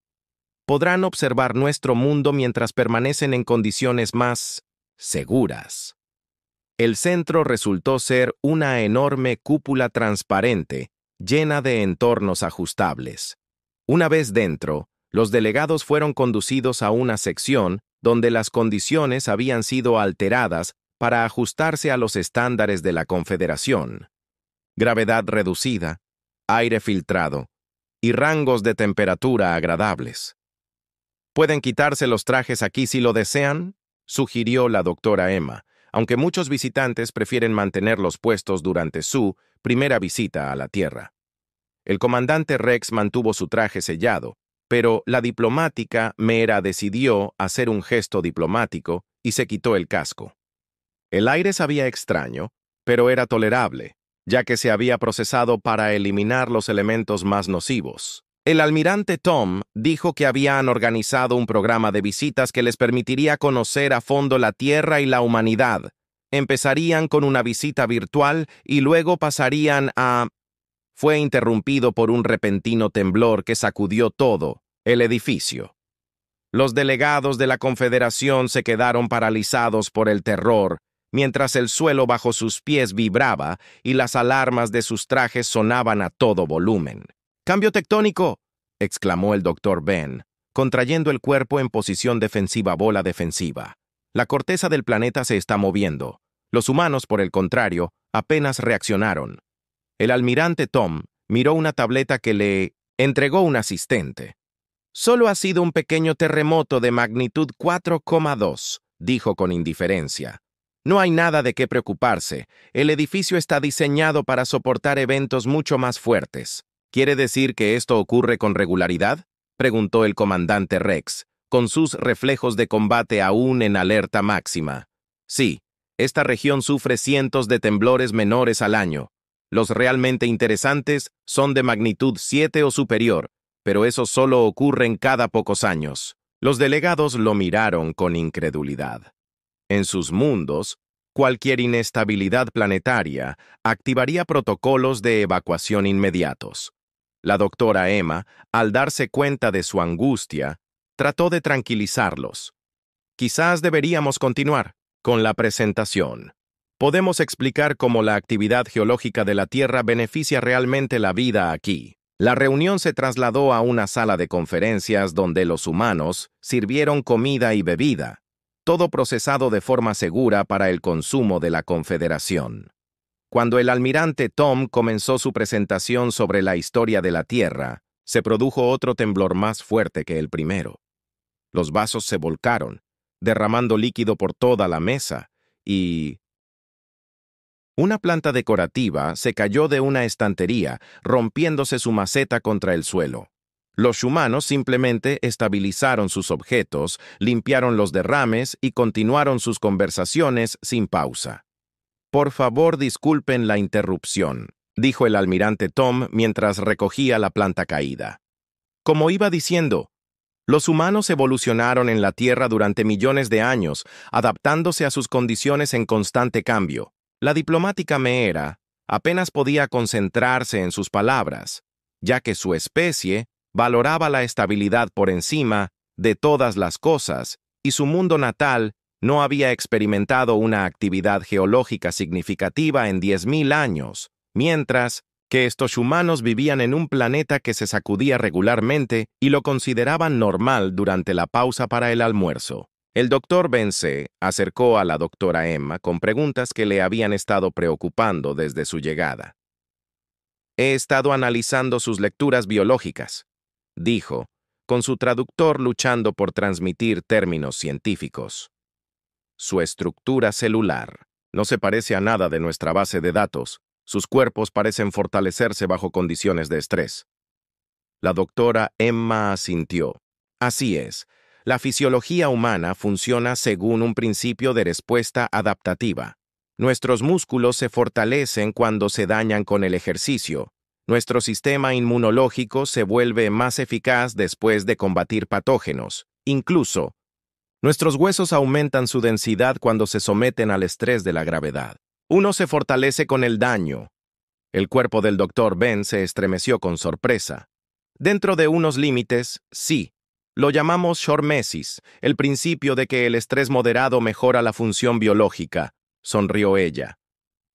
«Podrán observar nuestro mundo mientras permanecen en condiciones más seguras». El centro resultó ser una enorme cúpula transparente, llena de entornos ajustables. Una vez dentro, los delegados fueron conducidos a una sección donde las condiciones habían sido alteradas para ajustarse a los estándares de la Confederación. Gravedad reducida, aire filtrado y rangos de temperatura agradables. «¿Pueden quitarse los trajes aquí si lo desean?», sugirió la doctora Emma, aunque muchos visitantes prefieren mantenerlos puestos durante su primera visita a la Tierra. El comandante Rex mantuvo su traje sellado, pero la diplomática Mera decidió hacer un gesto diplomático y se quitó el casco. El aire sabía extraño, pero era tolerable, ya que se había procesado para eliminar los elementos más nocivos. El almirante Tom dijo que habían organizado un programa de visitas que les permitiría conocer a fondo la Tierra y la humanidad. Empezarían con una visita virtual y luego pasarían a... Fue interrumpido por un repentino temblor que sacudió todo el edificio. Los delegados de la Confederación se quedaron paralizados por el terror, mientras el suelo bajo sus pies vibraba y las alarmas de sus trajes sonaban a todo volumen. «¡Cambio tectónico!», exclamó el Dr. Ben, contrayendo el cuerpo en posición defensiva bola defensiva. «La corteza del planeta se está moviendo. Los humanos, por el contrario, apenas reaccionaron». El almirante Tom miró una tableta que le entregó un asistente. «Solo ha sido un pequeño terremoto de magnitud 4,2», dijo con indiferencia. «No hay nada de qué preocuparse. El edificio está diseñado para soportar eventos mucho más fuertes». «¿Quiere decir que esto ocurre con regularidad?», preguntó el comandante Rex, con sus reflejos de combate aún en alerta máxima. «Sí, esta región sufre cientos de temblores menores al año. Los realmente interesantes son de magnitud 7 o superior, pero eso solo ocurre cada pocos años». Los delegados lo miraron con incredulidad. En sus mundos, cualquier inestabilidad planetaria activaría protocolos de evacuación inmediatos. La doctora Emma, al darse cuenta de su angustia, trató de tranquilizarlos. «Quizás deberíamos continuar con la presentación. Podemos explicar cómo la actividad geológica de la Tierra beneficia realmente la vida aquí». La reunión se trasladó a una sala de conferencias donde los humanos sirvieron comida y bebida, todo procesado de forma segura para el consumo de la Confederación. Cuando el almirante Tom comenzó su presentación sobre la historia de la Tierra, se produjo otro temblor más fuerte que el primero. Los vasos se volcaron, derramando líquido por toda la mesa, y Una planta decorativa se cayó de una estantería, rompiéndose su maceta contra el suelo. Los humanos simplemente estabilizaron sus objetos, limpiaron los derrames y continuaron sus conversaciones sin pausa. «Por favor, disculpen la interrupción», dijo el almirante Tom mientras recogía la planta caída. Como iba diciendo, los humanos evolucionaron en la Tierra durante millones de años, adaptándose a sus condiciones en constante cambio. La diplomática Meera apenas podía concentrarse en sus palabras, ya que su especie valoraba la estabilidad por encima de todas las cosas y su mundo natal no había experimentado una actividad geológica significativa en 10.000 años, mientras que estos humanos vivían en un planeta que se sacudía regularmente y lo consideraban normal durante la pausa para el almuerzo. El doctor Ben se acercó a la doctora Emma con preguntas que le habían estado preocupando desde su llegada. «He estado analizando sus lecturas biológicas», dijo, con su traductor luchando por transmitir términos científicos. «Su estructura celular no se parece a nada de nuestra base de datos. Sus cuerpos parecen fortalecerse bajo condiciones de estrés». La doctora Emma asintió. «Así es. La fisiología humana funciona según un principio de respuesta adaptativa. Nuestros músculos se fortalecen cuando se dañan con el ejercicio. Nuestro sistema inmunológico se vuelve más eficaz después de combatir patógenos. Incluso, nuestros huesos aumentan su densidad cuando se someten al estrés de la gravedad. Uno se fortalece con el daño». El cuerpo del doctor Ben se estremeció con sorpresa. «Dentro de unos límites, sí. Lo llamamos hormesis, el principio de que el estrés moderado mejora la función biológica», sonrió ella.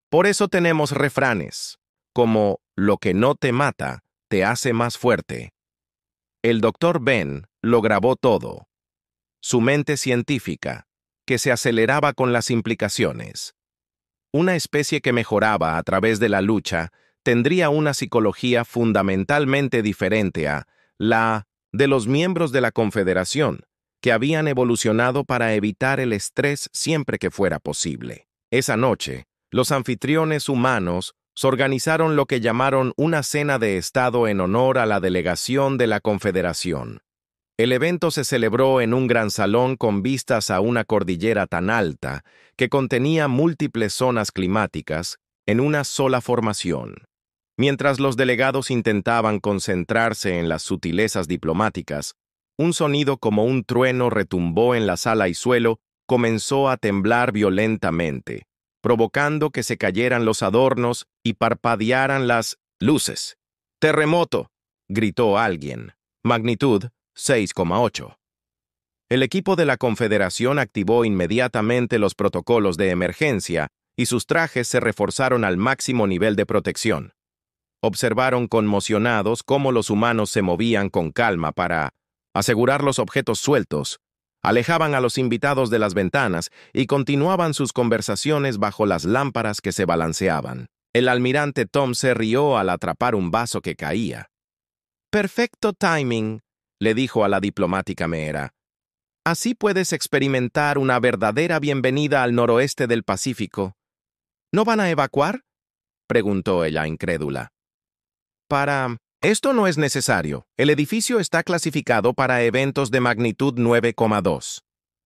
«Por eso tenemos refranes, como lo que no te mata, te hace más fuerte». El doctor Ben lo grabó todo. Su mente científica, que se aceleraba con las implicaciones. Una especie que mejoraba a través de la lucha tendría una psicología fundamentalmente diferente a la de los miembros de la Confederación, que habían evolucionado para evitar el estrés siempre que fuera posible. Esa noche, los anfitriones humanos organizaron lo que llamaron una cena de Estado en honor a la delegación de la Confederación. El evento se celebró en un gran salón con vistas a una cordillera tan alta que contenía múltiples zonas climáticas en una sola formación. Mientras los delegados intentaban concentrarse en las sutilezas diplomáticas, un sonido como un trueno retumbó en la sala y suelo comenzó a temblar violentamente, provocando que se cayeran los adornos y parpadearan las luces. «¡Terremoto!», gritó alguien. Magnitud 6,8. El equipo de la Confederación activó inmediatamente los protocolos de emergencia y sus trajes se reforzaron al máximo nivel de protección. Observaron conmocionados cómo los humanos se movían con calma para asegurar los objetos sueltos, alejaban a los invitados de las ventanas y continuaban sus conversaciones bajo las lámparas que se balanceaban. El almirante Tom se rió al atrapar un vaso que caía. «Perfecto timing», le dijo a la diplomática Meera. «Así puedes experimentar una verdadera bienvenida al noroeste del Pacífico». «¿No van a evacuar?», preguntó ella incrédula. Esto no es necesario. El edificio está clasificado para eventos de magnitud 9,2.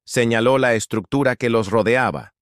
Señaló la estructura que los rodeaba.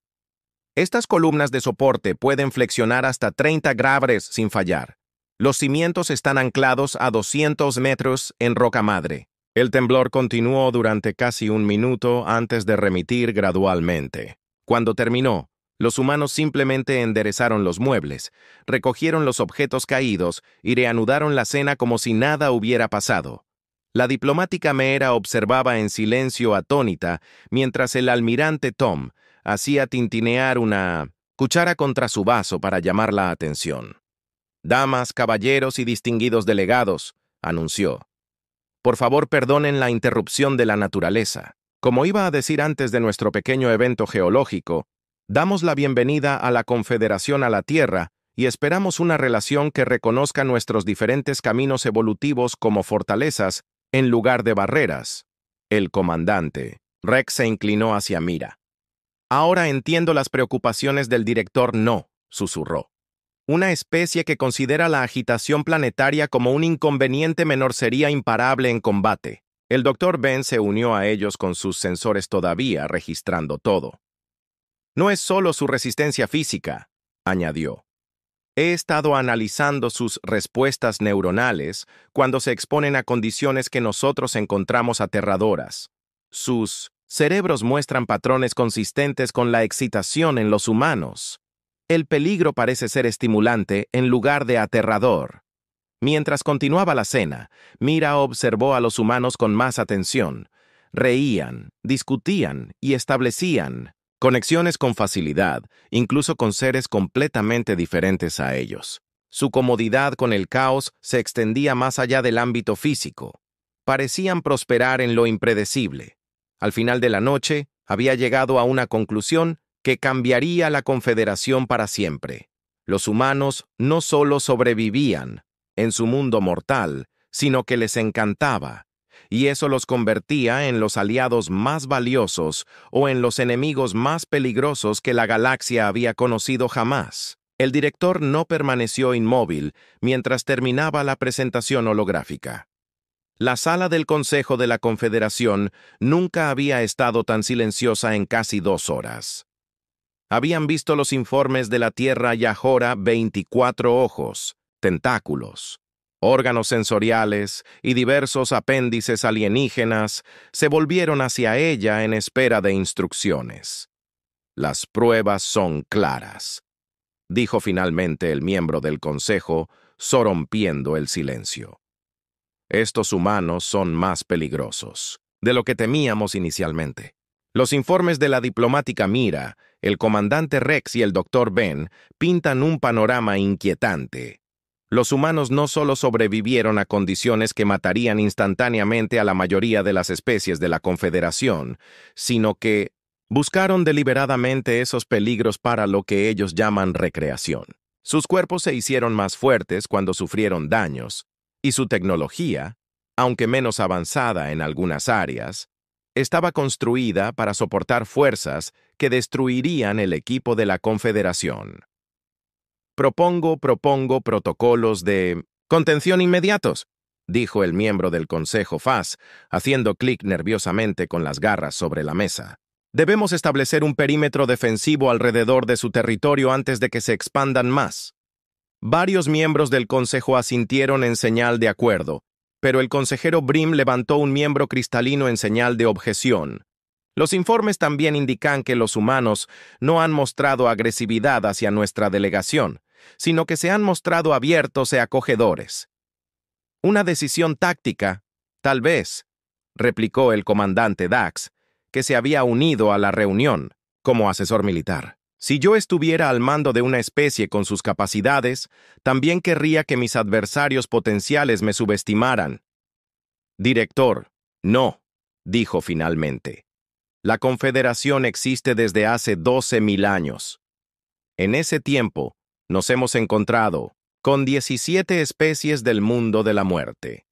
Estas columnas de soporte pueden flexionar hasta 30 grados sin fallar. Los cimientos están anclados a 200 metros en roca madre. El temblor continuó durante casi un minuto antes de remitir gradualmente. Cuando terminó, los humanos simplemente enderezaron los muebles, recogieron los objetos caídos y reanudaron la cena como si nada hubiera pasado. La diplomática Meera observaba en silencio atónita mientras el almirante Tom hacía tintinear una cuchara contra su vaso para llamar la atención. «Damas, caballeros y distinguidos delegados», anunció. «Por favor, perdonen la interrupción de la naturaleza. Como iba a decir antes de nuestro pequeño evento geológico, damos la bienvenida a la Confederación a la Tierra y esperamos una relación que reconozca nuestros diferentes caminos evolutivos como fortalezas en lugar de barreras». El comandante Rex se inclinó hacia Mira. «Ahora entiendo las preocupaciones del director No», susurró. Una especie que considera la agitación planetaria como un inconveniente menor sería imparable en combate. El Dr. Ben se unió a ellos con sus sensores todavía registrando todo. No es solo su resistencia física, añadió. He estado analizando sus respuestas neuronales cuando se exponen a condiciones que nosotros encontramos aterradoras. Sus cerebros muestran patrones consistentes con la excitación en los humanos. El peligro parece ser estimulante en lugar de aterrador. Mientras continuaba la cena, Mira observó a los humanos con más atención. Reían, discutían y establecían conexiones con facilidad, incluso con seres completamente diferentes a ellos. Su comodidad con el caos se extendía más allá del ámbito físico. Parecían prosperar en lo impredecible. Al final de la noche, había llegado a una conclusión que cambiaría la Confederación para siempre. Los humanos no solo sobrevivían en su mundo mortal, sino que les encantaba, y eso los convertía en los aliados más valiosos o en los enemigos más peligrosos que la galaxia había conocido jamás. El director no permaneció inmóvil mientras terminaba la presentación holográfica. La sala del Consejo de la Confederación nunca había estado tan silenciosa en casi 2 horas. Habían visto los informes de la Tierra y ahora 24 ojos, tentáculos, órganos sensoriales y diversos apéndices alienígenas se volvieron hacia ella en espera de instrucciones. Las pruebas son claras, dijo finalmente el miembro del Consejo, sorrompiendo el silencio. Estos humanos son más peligrosos de lo que temíamos inicialmente. Los informes de la diplomática Mira, el comandante Rex y el Dr. Ben pintan un panorama inquietante. Los humanos no solo sobrevivieron a condiciones que matarían instantáneamente a la mayoría de las especies de la Confederación, sino que buscaron deliberadamente esos peligros para lo que ellos llaman recreación. Sus cuerpos se hicieron más fuertes cuando sufrieron daños, y su tecnología, aunque menos avanzada en algunas áreas, estaba construida para soportar fuerzas que destruirían el equipo de la Confederación. Propongo protocolos de contención inmediatos, dijo el miembro del Consejo FAS, haciendo clic nerviosamente con las garras sobre la mesa. Debemos establecer un perímetro defensivo alrededor de su territorio antes de que se expandan más. Varios miembros del Consejo asintieron en señal de acuerdo, pero el consejero Brim levantó un miembro cristalino en señal de objeción. Los informes también indican que los humanos no han mostrado agresividad hacia nuestra delegación, sino que se han mostrado abiertos y acogedores. Una decisión táctica, tal vez, replicó el comandante Dax, que se había unido a la reunión como asesor militar. Si yo estuviera al mando de una especie con sus capacidades, también querría que mis adversarios potenciales me subestimaran. Director, no, dijo finalmente. La Confederación existe desde hace 12.000 años. En ese tiempo, nos hemos encontrado con 17 especies del mundo de la muerte.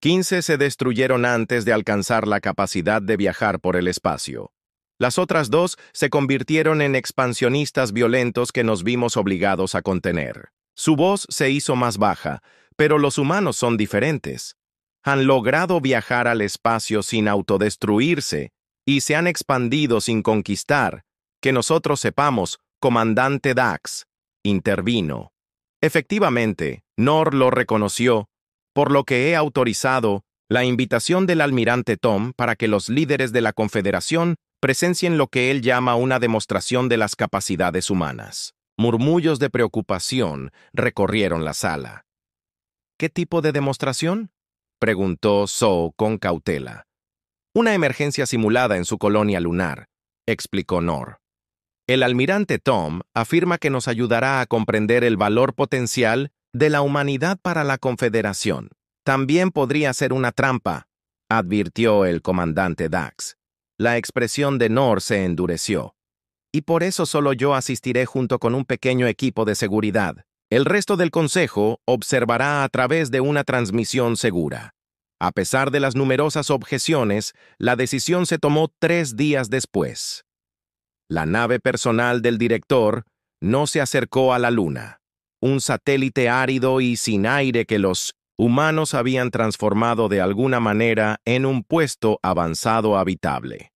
15 se destruyeron antes de alcanzar la capacidad de viajar por el espacio. Las otras 2 se convirtieron en expansionistas violentos que nos vimos obligados a contener. Su voz se hizo más baja, pero los humanos son diferentes. Han logrado viajar al espacio sin autodestruirse y se han expandido sin conquistar. Que nosotros sepamos, comandante Dax intervino. Efectivamente, Nor lo reconoció, por lo que he autorizado la invitación del almirante Tom para que los líderes de la Confederación presencien lo que él llama una demostración de las capacidades humanas. Murmullos de preocupación recorrieron la sala. ¿Qué tipo de demostración?, preguntó Zhou con cautela. Una emergencia simulada en su colonia lunar, explicó Nor. El almirante Tom afirma que nos ayudará a comprender el valor potencial de la humanidad para la Confederación. También podría ser una trampa, advirtió el comandante Dax. La expresión de Nor se endureció. Y por eso solo yo asistiré junto con un pequeño equipo de seguridad. El resto del consejo observará a través de una transmisión segura. A pesar de las numerosas objeciones, la decisión se tomó 3 días después. La nave personal del director no se acercó a la Luna, un satélite árido y sin aire que los humanos habían transformado de alguna manera en un puesto avanzado habitable.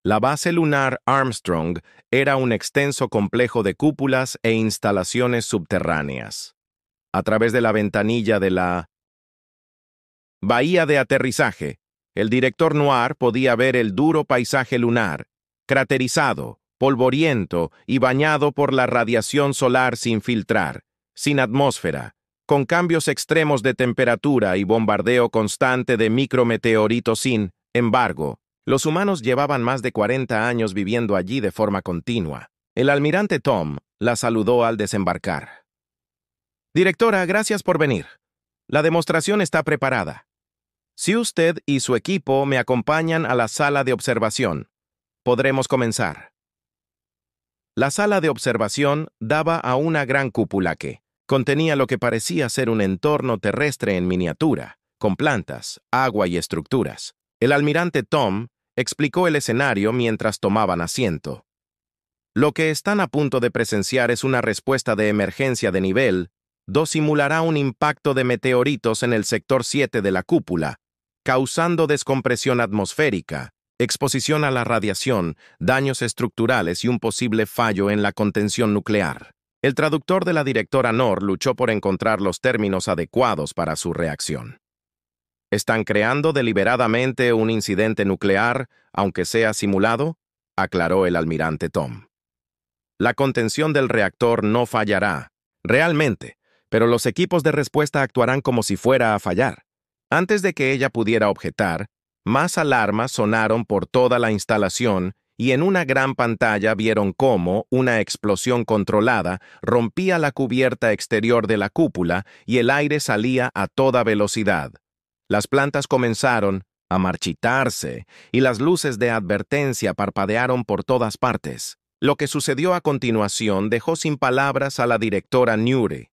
La base lunar Armstrong era un extenso complejo de cúpulas e instalaciones subterráneas. A través de la ventanilla de la bahía de aterrizaje, el director Noir podía ver el duro paisaje lunar, craterizado, polvoriento y bañado por la radiación solar sin filtrar, sin atmósfera, con cambios extremos de temperatura y bombardeo constante de micrometeoritos. Sin embargo, los humanos llevaban más de 40 años viviendo allí de forma continua. El almirante Tom la saludó al desembarcar. «Directora, gracias por venir. La demostración está preparada. Si usted y su equipo me acompañan a la sala de observación, podremos comenzar». La sala de observación daba a una gran cúpula que contenía lo que parecía ser un entorno terrestre en miniatura, con plantas, agua y estructuras. El almirante Tom explicó el escenario mientras tomaban asiento. Lo que están a punto de presenciar es una respuesta de emergencia de nivel 2. Simulará un impacto de meteoritos en el sector 7 de la cúpula, causando descompresión atmosférica, exposición a la radiación, daños estructurales y un posible fallo en la contención nuclear. El traductor de la directora Noir luchó por encontrar los términos adecuados para su reacción. ¿Están creando deliberadamente un incidente nuclear, aunque sea simulado?, aclaró el almirante Tom. La contención del reactor no fallará, realmente, pero los equipos de respuesta actuarán como si fuera a fallar. Antes de que ella pudiera objetar, más alarmas sonaron por toda la instalación y en una gran pantalla vieron cómo una explosión controlada rompía la cubierta exterior de la cúpula y el aire salía a toda velocidad. Las plantas comenzaron a marchitarse y las luces de advertencia parpadearon por todas partes. Lo que sucedió a continuación dejó sin palabras a la directora Noir.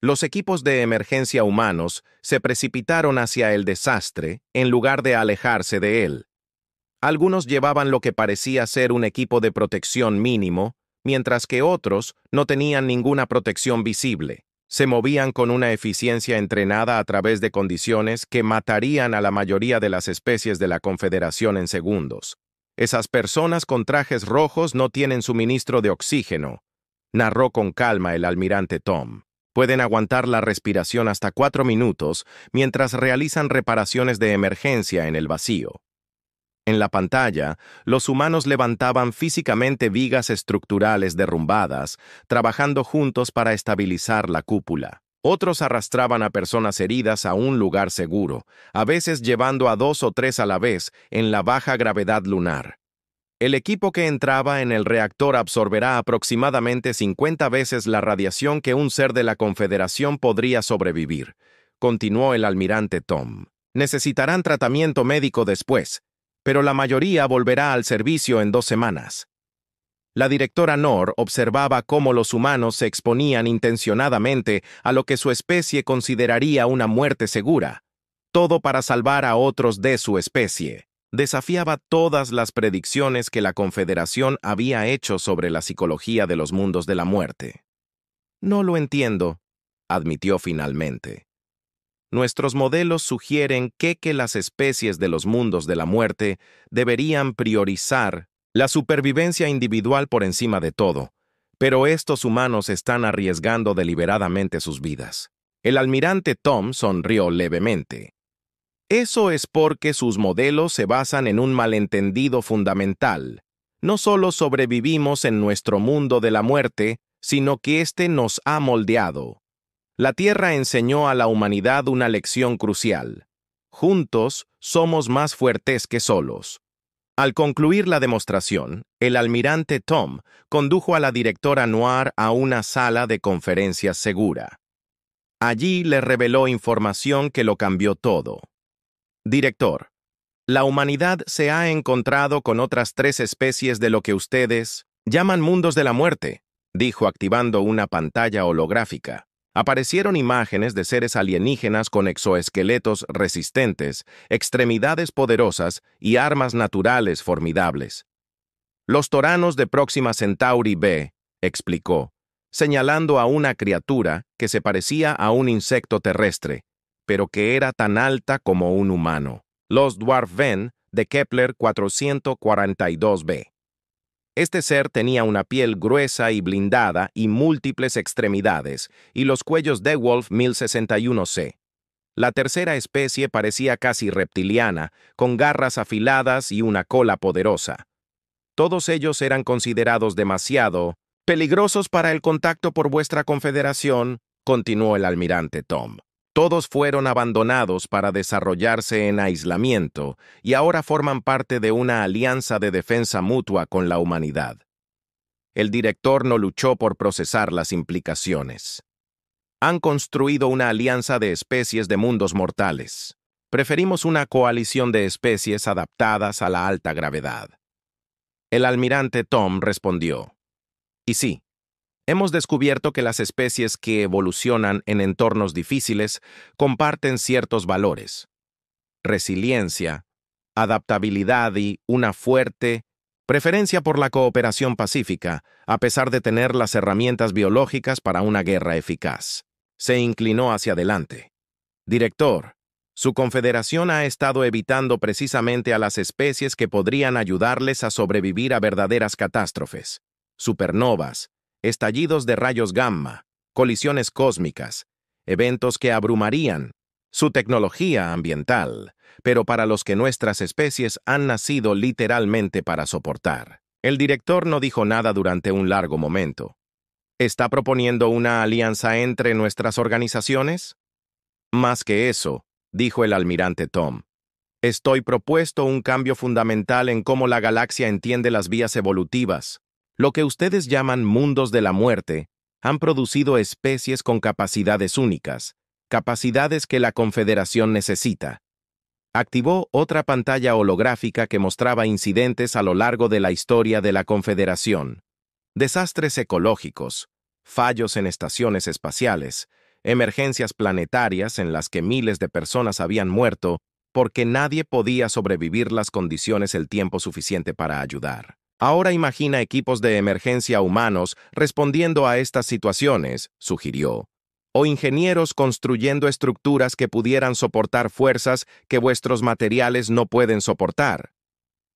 Los equipos de emergencia humanos se precipitaron hacia el desastre en lugar de alejarse de él. Algunos llevaban lo que parecía ser un equipo de protección mínimo, mientras que otros no tenían ninguna protección visible. Se movían con una eficiencia entrenada a través de condiciones que matarían a la mayoría de las especies de la Confederación en segundos. Esas personas con trajes rojos no tienen suministro de oxígeno, narró con calma el almirante Tom. Pueden aguantar la respiración hasta 4 minutos mientras realizan reparaciones de emergencia en el vacío. En la pantalla, los humanos levantaban físicamente vigas estructurales derrumbadas, trabajando juntos para estabilizar la cúpula. Otros arrastraban a personas heridas a un lugar seguro, a veces llevando a 2 o 3 a la vez en la baja gravedad lunar. El equipo que entraba en el reactor absorberá aproximadamente 50 veces la radiación que un ser de la Confederación podría sobrevivir, continuó el almirante Tom. Necesitarán tratamiento médico después, pero la mayoría volverá al servicio en 2 semanas. La directora Noir observaba cómo los humanos se exponían intencionadamente a lo que su especie consideraría una muerte segura, todo para salvar a otros de su especie. Desafiaba todas las predicciones que la Confederación había hecho sobre la psicología de los mundos de la muerte. «No lo entiendo», admitió finalmente. «Nuestros modelos sugieren que las especies de los mundos de la muerte deberían priorizar la supervivencia individual por encima de todo, pero estos humanos están arriesgando deliberadamente sus vidas». El almirante Tom sonrió levemente. «Eso es porque sus modelos se basan en un malentendido fundamental. No solo sobrevivimos en nuestro mundo de la muerte, sino que éste nos ha moldeado. La Tierra enseñó a la humanidad una lección crucial. Juntos somos más fuertes que solos». Al concluir la demostración, el almirante Tom condujo a la directora Noir a una sala de conferencias segura. Allí le reveló información que lo cambió todo. «Director, la humanidad se ha encontrado con otras 3 especies de lo que ustedes llaman mundos de la muerte», dijo activando una pantalla holográfica. Aparecieron imágenes de seres alienígenas con exoesqueletos resistentes, extremidades poderosas y armas naturales formidables. «Los Toranos de Próxima Centauri B», explicó, señalando a una criatura que se parecía a un insecto terrestre, pero que era tan alta como un humano. Los Dwarfven de Kepler 442b. Este ser tenía una piel gruesa y blindada y múltiples extremidades, y los cuellos de Wolf 1061c. La tercera especie parecía casi reptiliana, con garras afiladas y una cola poderosa. Todos ellos eran considerados demasiado peligrosos para el contacto por vuestra confederación, continuó el almirante Tom. Todos fueron abandonados para desarrollarse en aislamiento y ahora forman parte de una alianza de defensa mutua con la humanidad. El director no luchó por procesar las implicaciones. Han construido una alianza de especies de mundos mortales. Preferimos una coalición de especies adaptadas a la alta gravedad. El almirante Tom respondió: y sí, hemos descubierto que las especies que evolucionan en entornos difíciles comparten ciertos valores: resiliencia, adaptabilidad y una fuerte preferencia por la cooperación pacífica, a pesar de tener las herramientas biológicas para una guerra eficaz. Se inclinó hacia adelante. Director, su confederación ha estado evitando precisamente a las especies que podrían ayudarles a sobrevivir a verdaderas catástrofes: supernovas, estallidos de rayos gamma, colisiones cósmicas, eventos que abrumarían su tecnología ambiental, pero para los que nuestras especies han nacido literalmente para soportar. El director no dijo nada durante un largo momento. ¿Está proponiendo una alianza entre nuestras organizaciones? Más que eso, dijo el almirante Tom. Estoy propuesto un cambio fundamental en cómo la galaxia entiende las vías evolutivas. Lo que ustedes llaman mundos de la muerte han producido especies con capacidades únicas, capacidades que la Confederación necesita. Activó otra pantalla holográfica que mostraba incidentes a lo largo de la historia de la Confederación. Desastres ecológicos, fallos en estaciones espaciales, emergencias planetarias en las que miles de personas habían muerto porque nadie podía sobrevivir las condiciones el tiempo suficiente para ayudar. Ahora imagina equipos de emergencia humanos respondiendo a estas situaciones, sugirió, o ingenieros construyendo estructuras que pudieran soportar fuerzas que vuestros materiales no pueden soportar,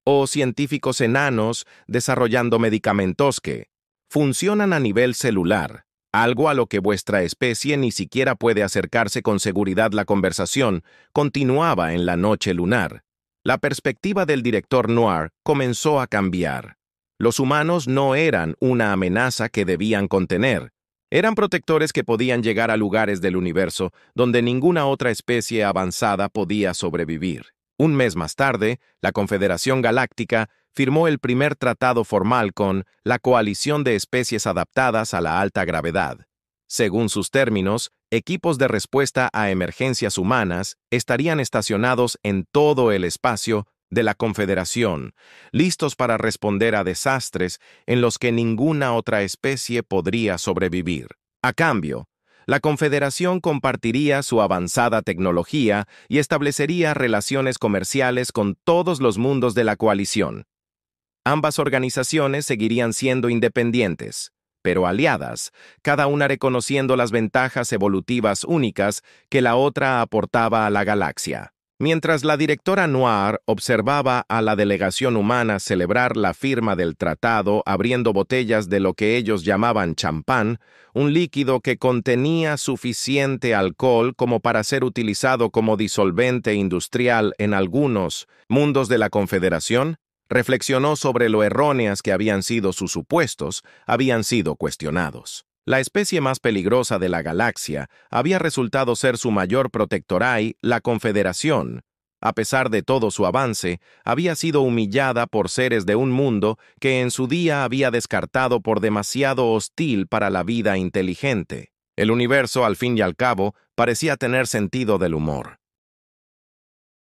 o científicos enanos desarrollando medicamentos que funcionan a nivel celular, algo a lo que vuestra especie ni siquiera puede acercarse con seguridad. La conversación continuaba en la noche lunar. La perspectiva del director Noir comenzó a cambiar. Los humanos no eran una amenaza que debían contener. Eran protectores que podían llegar a lugares del universo donde ninguna otra especie avanzada podía sobrevivir. Un mes más tarde, la Confederación Galáctica firmó el primer tratado formal con la Coalición de Especies Adaptadas a la Alta Gravedad. Según sus términos, equipos de respuesta a emergencias humanas estarían estacionados en todo el espacio de la Confederación, listos para responder a desastres en los que ninguna otra especie podría sobrevivir. A cambio, la Confederación compartiría su avanzada tecnología y establecería relaciones comerciales con todos los mundos de la coalición. Ambas organizaciones seguirían siendo independientes, pero aliadas, cada una reconociendo las ventajas evolutivas únicas que la otra aportaba a la galaxia. Mientras la directora Noir observaba a la delegación humana celebrar la firma del tratado abriendo botellas de lo que ellos llamaban champán, un líquido que contenía suficiente alcohol como para ser utilizado como disolvente industrial en algunos mundos de la Confederación, reflexionó sobre lo erróneas que habían sido sus supuestos, habían sido cuestionados. La especie más peligrosa de la galaxia había resultado ser su mayor protectoray, la Confederación. A pesar de todo su avance, había sido humillada por seres de un mundo que en su día había descartado por demasiado hostil para la vida inteligente. El universo, al fin y al cabo, parecía tener sentido del humor.